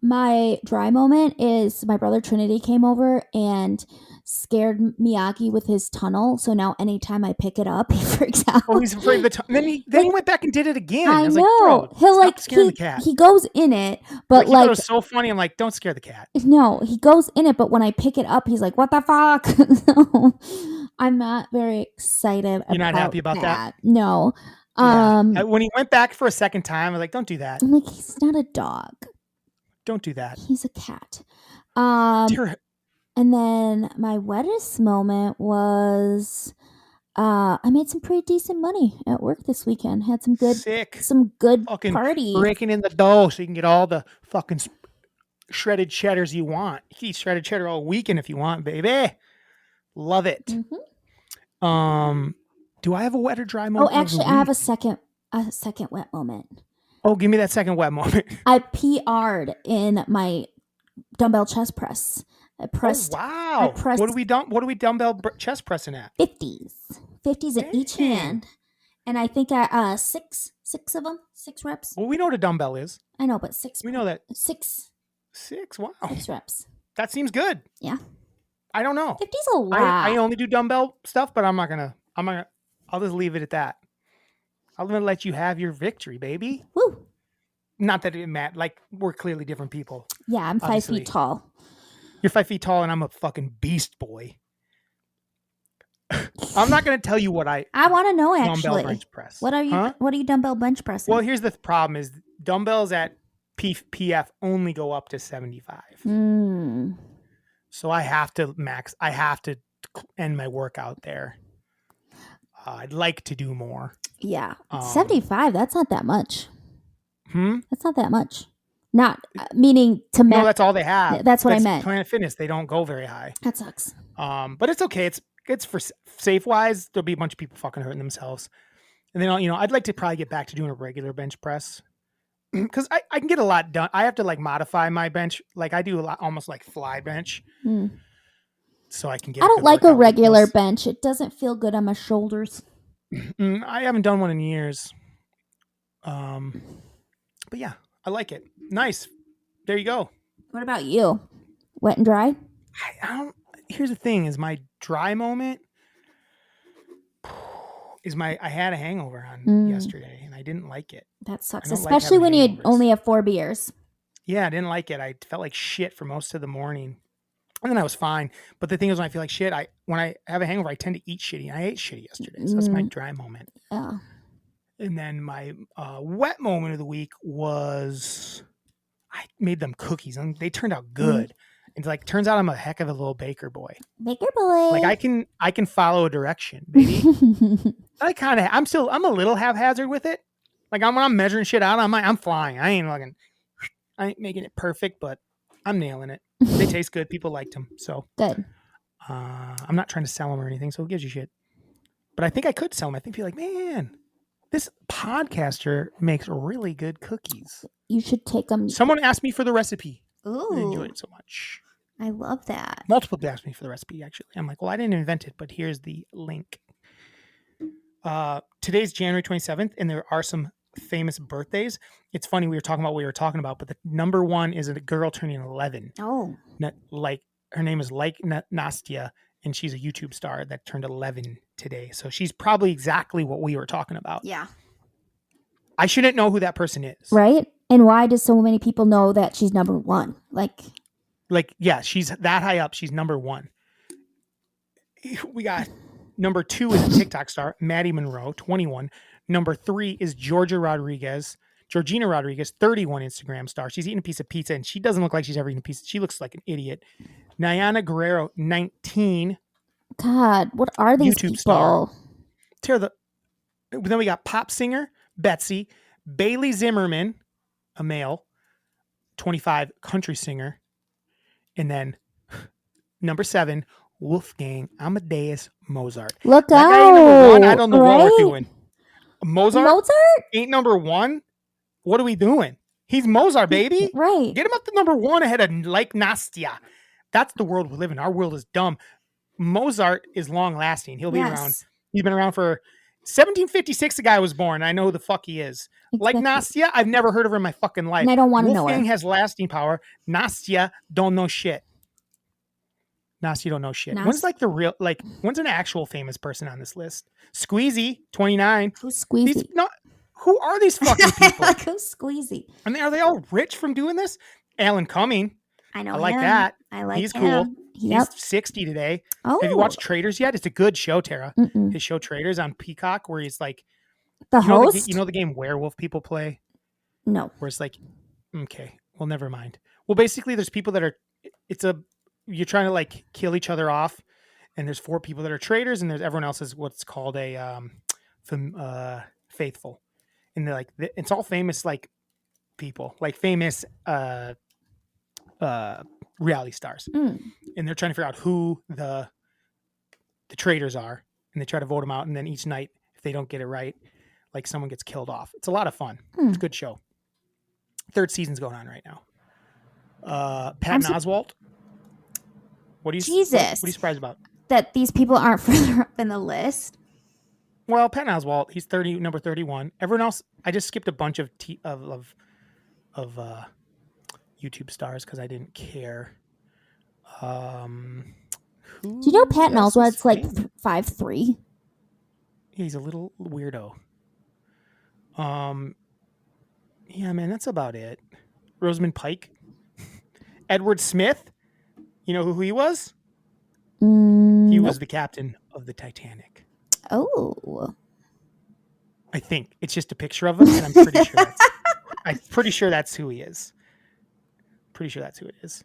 Speaker 3: My dry moment is my brother Trinity came over and scared Miyagi with his tunnel. So now anytime I pick it up, he freaks out.
Speaker 2: Oh, he's afraid of the tunnel. Then he went back and did it again.
Speaker 3: I
Speaker 2: was
Speaker 3: know.
Speaker 2: Like, bro,
Speaker 3: He'll
Speaker 2: scaring the cat.
Speaker 3: He goes in it, but
Speaker 2: it was so funny. I'm like, don't scare the cat.
Speaker 3: No, he goes in it, but when I pick it up, he's like, what the fuck? So, I'm not very excited.
Speaker 2: You're not happy about that?
Speaker 3: No.
Speaker 2: Yeah. When he went back for a second time, I was like, don't do that.
Speaker 3: I'm like, he's not a dog.
Speaker 2: Don't do that.
Speaker 3: He's a cat.
Speaker 2: Tara.
Speaker 3: And then my wettest moment was I made some pretty decent money at work this weekend. Had some good
Speaker 2: fucking
Speaker 3: parties.
Speaker 2: Breaking in the dough so you can get all the fucking shredded cheddars you want. You can eat shredded cheddar all weekend if you want, baby. Love it. Mm-hmm. Do I have a wet or dry moment?
Speaker 3: Oh, actually, I have a second wet moment.
Speaker 2: Oh, give me that second wet moment.
Speaker 3: I PR'd in my dumbbell chest press. I pressed.
Speaker 2: Oh, wow.
Speaker 3: pressed-
Speaker 2: What do we dumbbell chest pressing at?
Speaker 3: 50s in each
Speaker 2: Dang.
Speaker 3: hand, and I think I six of them, 6 reps.
Speaker 2: Well, we know what a dumbbell is.
Speaker 3: I know, but 6.
Speaker 2: We know that.
Speaker 3: 6
Speaker 2: Wow.
Speaker 3: 6 reps.
Speaker 2: That seems good.
Speaker 3: Yeah,
Speaker 2: I don't know.
Speaker 3: 50's a lot.
Speaker 2: I only do dumbbell stuff, but I'll just leave it at that. I'm gonna let you have your victory, baby.
Speaker 3: Woo.
Speaker 2: Not that it matters. Like, we're clearly different people.
Speaker 3: Yeah, I'm 5
Speaker 2: Obviously.
Speaker 3: feet tall.
Speaker 2: You're 5 feet tall, and I'm a fucking beast boy. I'm not gonna tell you what I
Speaker 3: want to know
Speaker 2: dumbbell
Speaker 3: actually.
Speaker 2: bench press.
Speaker 3: What are you?
Speaker 2: Huh?
Speaker 3: What are you dumbbell bench pressing?
Speaker 2: Well, here's the problem: is dumbbells at PF only go up to 75. So I have to end my workout there. I'd like to do more.
Speaker 3: Yeah, 75. That's not that much. That's not that much. Not meaning to
Speaker 2: No, that's all they have.
Speaker 3: That's what I meant.
Speaker 2: Planet Fitness, they don't go very high.
Speaker 3: That sucks.
Speaker 2: But it's okay. It's for safe wise. There'll be a bunch of people fucking hurting themselves. And then I'd like to probably get back to doing a regular bench press because I can get a lot done. I have to like modify my bench. Like I do a lot, almost like fly bench. So I can get.
Speaker 3: I don't like a regular bench. It doesn't feel good on my shoulders.
Speaker 2: I haven't done one in years. But yeah, I like it. Nice. There you go.
Speaker 3: What about you? Wet and dry?
Speaker 2: I don't. Here's the thing: is my dry moment. I had a hangover on yesterday, and I didn't like it.
Speaker 3: That sucks,
Speaker 2: I don't like
Speaker 3: especially when
Speaker 2: having
Speaker 3: you
Speaker 2: hangovers.
Speaker 3: only have 4 beers.
Speaker 2: Yeah, I didn't like it. I felt like shit for most of the morning, and then I was fine. But the thing is, when I feel like shit, when I have a hangover, I tend to eat shitty. And I ate shitty yesterday, so that's my dry moment.
Speaker 3: Yeah.
Speaker 2: And then my wet moment of the week was I made them cookies, and they turned out good. It's like turns out I'm a heck of a little baker boy.
Speaker 3: Baker boy.
Speaker 2: Like I can follow a direction, baby. I'm a little haphazard with it. Like when I'm measuring shit out, I'm flying. I ain't making it perfect, but I'm nailing it. They taste good. People liked them, so
Speaker 3: good.
Speaker 2: I'm not trying to sell them or anything, so who gives you shit? But I think I could sell them. I think people are like, man, this podcaster makes really good cookies.
Speaker 3: You should take them.
Speaker 2: Someone asked me for the recipe.
Speaker 3: Ooh,
Speaker 2: I enjoyed it so much.
Speaker 3: I love that.
Speaker 2: Multiple people asked me for the recipe, actually. I'm like, well, I didn't invent it, but here's the link. Today's January 27th, and there are some famous birthdays. It's funny, we were talking about what we were talking about, but the number one is a girl turning 11.
Speaker 3: Oh.
Speaker 2: Her name is Nastya, and she's a YouTube star that turned 11 today. So she's probably exactly what we were talking about.
Speaker 3: Yeah.
Speaker 2: I shouldn't know who that person is.
Speaker 3: Right? And why do so many people know that she's number one?
Speaker 2: Yeah, she's that high up. She's number one. We got number 2 is a TikTok star, Maddie Monroe, 21. Number 3 is Georgina Rodriguez, 31 Instagram star. She's eating a piece of pizza, and she doesn't look like she's ever eaten a piece. She looks like an idiot. Nayana Guerrero, 19.
Speaker 3: God, what are these
Speaker 2: YouTube
Speaker 3: people?
Speaker 2: Star. Then we got pop singer Betsy, Bailey Zimmerman, a male, 25, country singer, and then number 7, Wolfgang Amadeus Mozart.
Speaker 3: Look
Speaker 2: that
Speaker 3: out!
Speaker 2: guy ain't number 1. I don't know
Speaker 3: right?
Speaker 2: what we're doing. Mozart ain't number 1. What are we doing? He's Mozart, baby.
Speaker 3: Right.
Speaker 2: Get him up to number 1 ahead of like Nastya. That's the world we live in. Our world is dumb. Mozart is long lasting. He'll be around. He's been around for 1756. The guy was born. I know who the fuck he is.
Speaker 3: Exactly.
Speaker 2: Like Nastya, I've never heard of her in my fucking life.
Speaker 3: And I don't want to know her.
Speaker 2: Wolfgang has lasting power. Nastya don't know shit. Nastya don't know shit. When's when's an actual famous person on this list? Squeezy, 29.
Speaker 3: Who's Squeezy?
Speaker 2: Who are these fucking people?
Speaker 3: Who's Squeezy?
Speaker 2: I mean, are they all rich from doing this? Alan Cumming.
Speaker 3: I know.
Speaker 2: I like
Speaker 3: him.
Speaker 2: that.
Speaker 3: I like
Speaker 2: He's
Speaker 3: him.
Speaker 2: cool.
Speaker 3: Yep.
Speaker 2: He's 60 today.
Speaker 3: Oh.
Speaker 2: Have you watched Traders yet? It's a good show, Tara.
Speaker 3: Mm-mm.
Speaker 2: His show Traders on Peacock, where he's like
Speaker 3: the host.
Speaker 2: You know the game Werewolf people play?
Speaker 3: No.
Speaker 2: Where it's like, okay, well, never mind. Well, basically, there's people that are. You're trying to like kill each other off, and there's 4 people that are traders, and there's everyone else is what's called a faithful, and they're like it's all famous like people, like famous reality stars, and they're trying to figure out who the traders are, and they try to vote them out, and then each night if they don't get it right, like someone gets killed off. It's a lot of fun. It's a good show. 3rd season's going on right now. Patton Oswalt. What are you surprised about?
Speaker 3: That these people aren't further up in the list.
Speaker 2: Well, Patton Oswalt, he's number 31. Everyone else, I just skipped a bunch of YouTube stars because I didn't care.
Speaker 3: Do you know Patton Oswalt's like 5'3"?
Speaker 2: He's a little weirdo. Yeah, man, that's about it. Rosamund Pike. Edward Smith. You know who he was? He was the captain of the Titanic.
Speaker 3: Oh.
Speaker 2: I think it's just a picture of him, and I'm pretty sure that's who he is. Pretty sure that's who it is.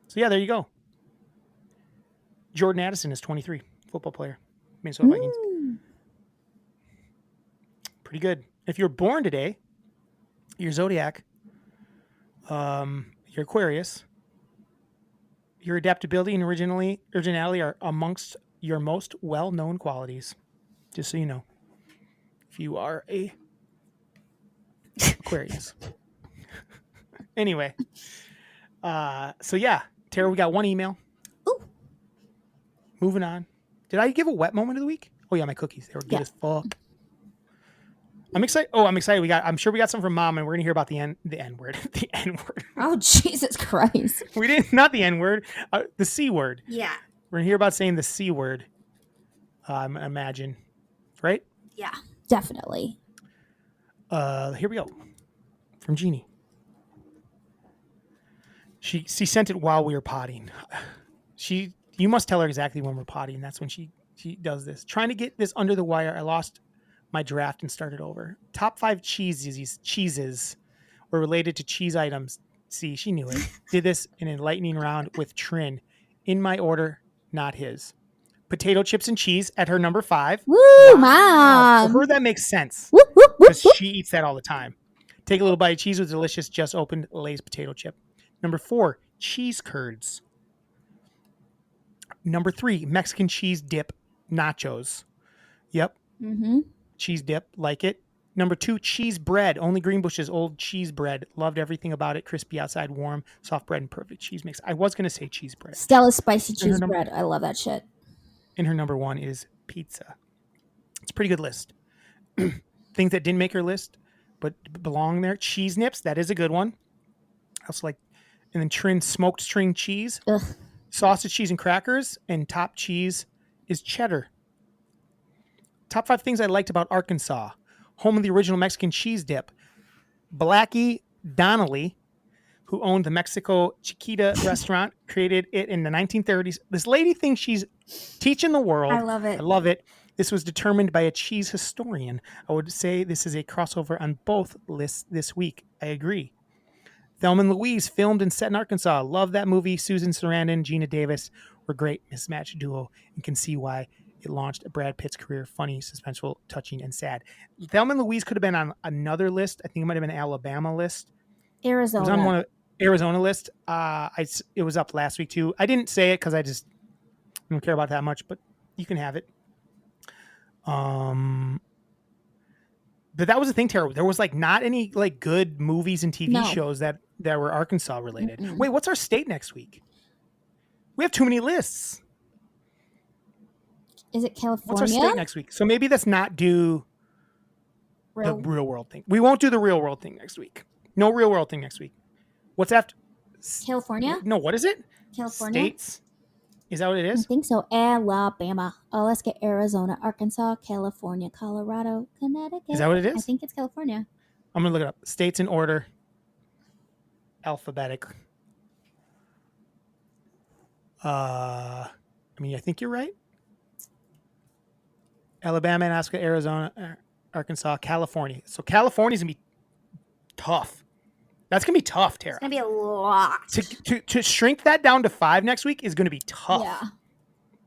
Speaker 2: So yeah, there you go. Jordan Addison is 23, football player, Minnesota Vikings. Pretty good. If you're born today, your zodiac, your Aquarius, your adaptability and originality are amongst your most well-known qualities. Just so you know, if you are a Aquarius. Anyway, so yeah, Tara, we got one email.
Speaker 3: Ooh.
Speaker 2: Moving on. Did I give a wet moment of the week? Oh yeah, my cookies. They were good as fuck. I'm excited. Oh, I'm excited. I'm sure we got some from Mom, and we're gonna hear about the N word. The N word.
Speaker 3: Oh Jesus Christ!
Speaker 2: We didn't. Not the N word. The C word.
Speaker 3: Yeah.
Speaker 2: We're gonna hear about saying the C word. Imagine, right?
Speaker 3: Yeah, definitely.
Speaker 2: Here we go. From Jeannie. She sent it while we were potting. You must tell her exactly when we're potting. That's when she does this. Trying to get this under the wire. I lost my draft and started over. Top 5 cheeses were related to cheese items. See, she knew it. Did this in a lightning round with Trin. In my order, not his. Potato chips and cheese at her number 5.
Speaker 3: Woo, Mom!
Speaker 2: For her, that makes sense.
Speaker 3: Whoop, whoop, whoop,
Speaker 2: Because she eats that all the time. Take a little bite of cheese with delicious, just opened Lay's potato chip. Number 4, cheese curds. Number 3, Mexican cheese dip nachos. Yep.
Speaker 3: Mm-hmm.
Speaker 2: Cheese dip, like it. Number 2, cheese bread. Only Greenbush's old cheese bread. Loved everything about it. Crispy outside, warm, soft bread, and perfect cheese mix. I was going to say cheese bread.
Speaker 3: Stella's spicy cheese bread. I love that shit.
Speaker 2: And her number 1 is pizza. It's a pretty good list. Things that didn't make her list, but belong there. Cheese nips. That is a good one. I also like, and then Trin smoked string cheese.
Speaker 3: Ugh.
Speaker 2: Sausage, cheese, and crackers. And top cheese is cheddar. Top 5 things I liked about Arkansas. Home of the original Mexican cheese dip. Blackie Donnelly, who owned the Mexico Chiquita restaurant, created it in the 1930s. This lady thinks she's teaching the world.
Speaker 3: I love it.
Speaker 2: I love it. This was determined by a cheese historian. I would say this is a crossover on both lists this week. I agree. Thelma and Louise, filmed and set in Arkansas. Love that movie. Susan Sarandon, Gina Davis were great mismatched duo, and can see why it launched Brad Pitt's career. Funny, suspenseful, touching, and sad. Thelma and Louise could have been on another list. I think it might have been an Alabama list.
Speaker 3: Arizona.
Speaker 2: It was on one of Arizona list. It was up last week too. I didn't say it because I don't care about that much, but you can have it. But that was the thing, Tara. There was like not any like good movies and TV shows that were Arkansas related. Mm-mm. Wait, what's our state next week? We have too many lists.
Speaker 3: Is it California?
Speaker 2: What's our state next week? So maybe let's not do the real world thing. We won't do the real world thing next week. No real world thing next week. What's after?
Speaker 3: California?
Speaker 2: No, what is it?
Speaker 3: California?
Speaker 2: States? Is that what it is?
Speaker 3: I think so. Alabama. Oh, let's get Arizona, Arkansas, California, Colorado, Connecticut.
Speaker 2: Is that what it is?
Speaker 3: I think it's California.
Speaker 2: I'm going to look it up. States in order. Alphabetic. I think you're right. Alabama, Alaska, Arizona, Arkansas, California. So California's going to be tough. That's going to be tough, Tara.
Speaker 3: It's going to be a lot.
Speaker 2: To shrink that down to 5 next week is going to be tough.
Speaker 3: Yeah.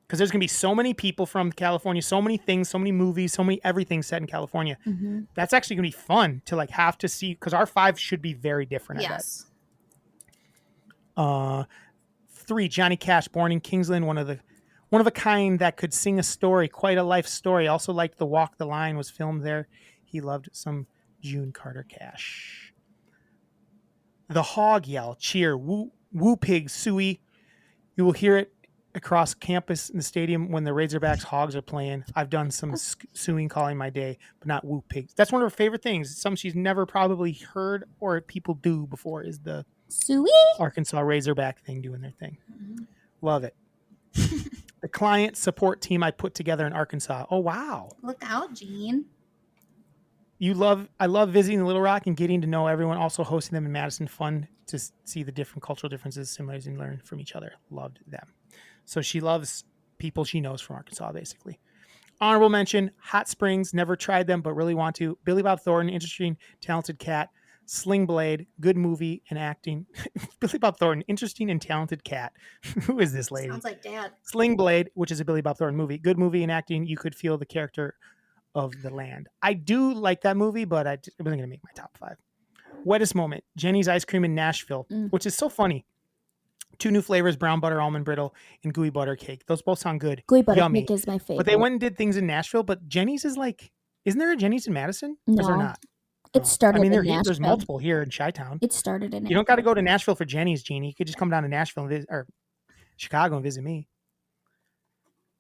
Speaker 2: Because there's going to be so many people from California, so many things, so many movies, so many everything set in California.
Speaker 3: Mm-hmm.
Speaker 2: That's actually going to be fun to like have to see, because our 5 should be very different.
Speaker 3: Yes.
Speaker 2: I bet. 3, Johnny Cash, born in Kingsland, one of a kind that could sing a story, quite a life story. Also liked The Walk the Line, was filmed there. He loved some June Carter Cash. The Hog Yell, cheer, woo, Woo Pig Suey. You will hear it across campus in the stadium when the Razorbacks Hogs are playing. I've done some suing calling my day, but not Woo Pigs. That's one of her favorite things. It's something she's never probably heard or people do before is the
Speaker 3: Suey?
Speaker 2: Arkansas Razorback thing doing their thing. Love it. The client support team I put together in Arkansas. Oh, wow.
Speaker 3: Look out, Gene.
Speaker 2: I love visiting Little Rock and getting to know everyone, also hosting them in Madison. Fun to see the different cultural differences, similarities, and learn from each other. Loved them. So she loves people she knows from Arkansas, basically. Honorable mention, Hot Springs. Never tried them, but really want to. Billy Bob Thornton, interesting, talented cat. Sling Blade, good movie and acting. Billy Bob Thornton, interesting and talented cat. Who is this lady?
Speaker 3: Sounds like Dad.
Speaker 2: Sling Blade, which is a Billy Bob Thornton movie. Good movie and acting. You could feel the character of the land. I do like that movie, but it wasn't going to make my top 5. Wettest moment, Jenny's Ice Cream in Nashville, which is so funny. 2 new flavors, brown butter, almond brittle, and gooey butter cake. Those both sound good.
Speaker 3: Gooey butter
Speaker 2: Yummy.
Speaker 3: cake is my favorite.
Speaker 2: But they went and did things in Nashville, but Jenny's is like, isn't there a Jenny's in Madison? Or is there
Speaker 3: No.
Speaker 2: not?
Speaker 3: It started in
Speaker 2: there's
Speaker 3: Nashville.
Speaker 2: multiple here in Chi-Town.
Speaker 3: It started in
Speaker 2: You don't got to go to Nashville for Jenny's, Jeannie. You could just come down to Nashville or Chicago and visit me.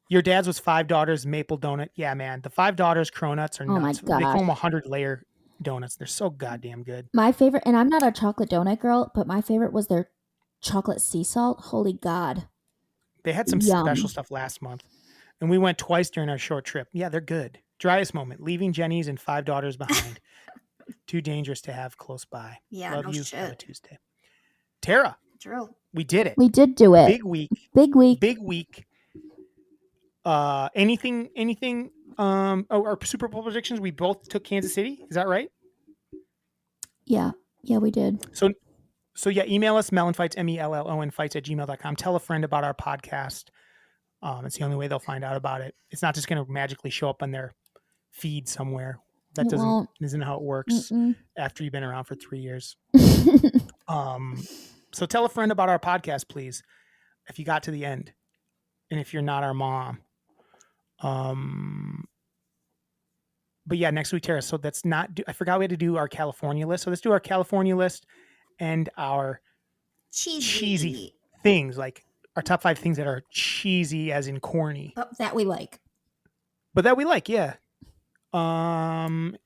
Speaker 2: Your dad's was 5 Daughters Maple Donut. Yeah, man. The 5 Daughters Cronuts are
Speaker 3: Oh my
Speaker 2: nuts. They call
Speaker 3: God.
Speaker 2: them 100-layer donuts. They're so goddamn good.
Speaker 3: My favorite, and I'm not a chocolate donut girl, but my favorite was their chocolate sea salt. Holy God.
Speaker 2: They had some
Speaker 3: Yum.
Speaker 2: special stuff last month, and we went twice during our short trip. Yeah, they're good. Driest moment, leaving Jenny's and 5 Daughters behind. Too dangerous to have close by.
Speaker 3: Yeah,
Speaker 2: Love
Speaker 3: no
Speaker 2: you.
Speaker 3: shit.
Speaker 2: Have a Tuesday. Tara,
Speaker 3: True.
Speaker 2: we did it.
Speaker 3: We did do it.
Speaker 2: Big week.
Speaker 3: Big week.
Speaker 2: Big week. Anything our Super Bowl predictions, we both took Kansas City. Is that right?
Speaker 3: Yeah. Yeah, we did.
Speaker 2: So yeah, email us MELLONfights, MELLONfights@gmail.com. Tell a friend about our podcast. It's the only way they'll find out about it. It's not just going to magically show up on their feed somewhere. That isn't how it works after you've been around for 3 years. So tell a friend about our podcast, please, if you got to the end, and if you're not our mom. But yeah, next week, Tara. So that's not. I forgot we had to do our California list. So let's do our California list and our cheesy things, like our top 5 things that are cheesy, as in corny,
Speaker 3: That we like.
Speaker 2: but that we like. Yeah.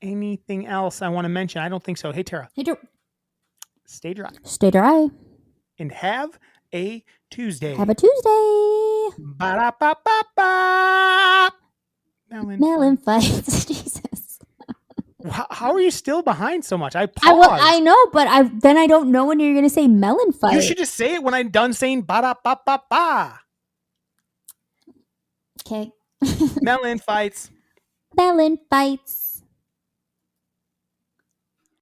Speaker 2: Anything else I want to mention? I don't think so. Hey, Tara.
Speaker 3: Hey, Drew.
Speaker 2: Stay dry
Speaker 3: Stay dry.
Speaker 2: and have a Tuesday.
Speaker 3: Have a Tuesday.
Speaker 2: Ba-da-ba-ba-ba.
Speaker 3: Melon fights. Jesus.
Speaker 2: How are you still behind so much? I paused.
Speaker 3: I know, but I don't know when you're going to say melon fight.
Speaker 2: You should just say it when I'm done saying ba-da-ba-ba-ba.
Speaker 3: Okay.
Speaker 2: Melon fights.
Speaker 3: Melon fights.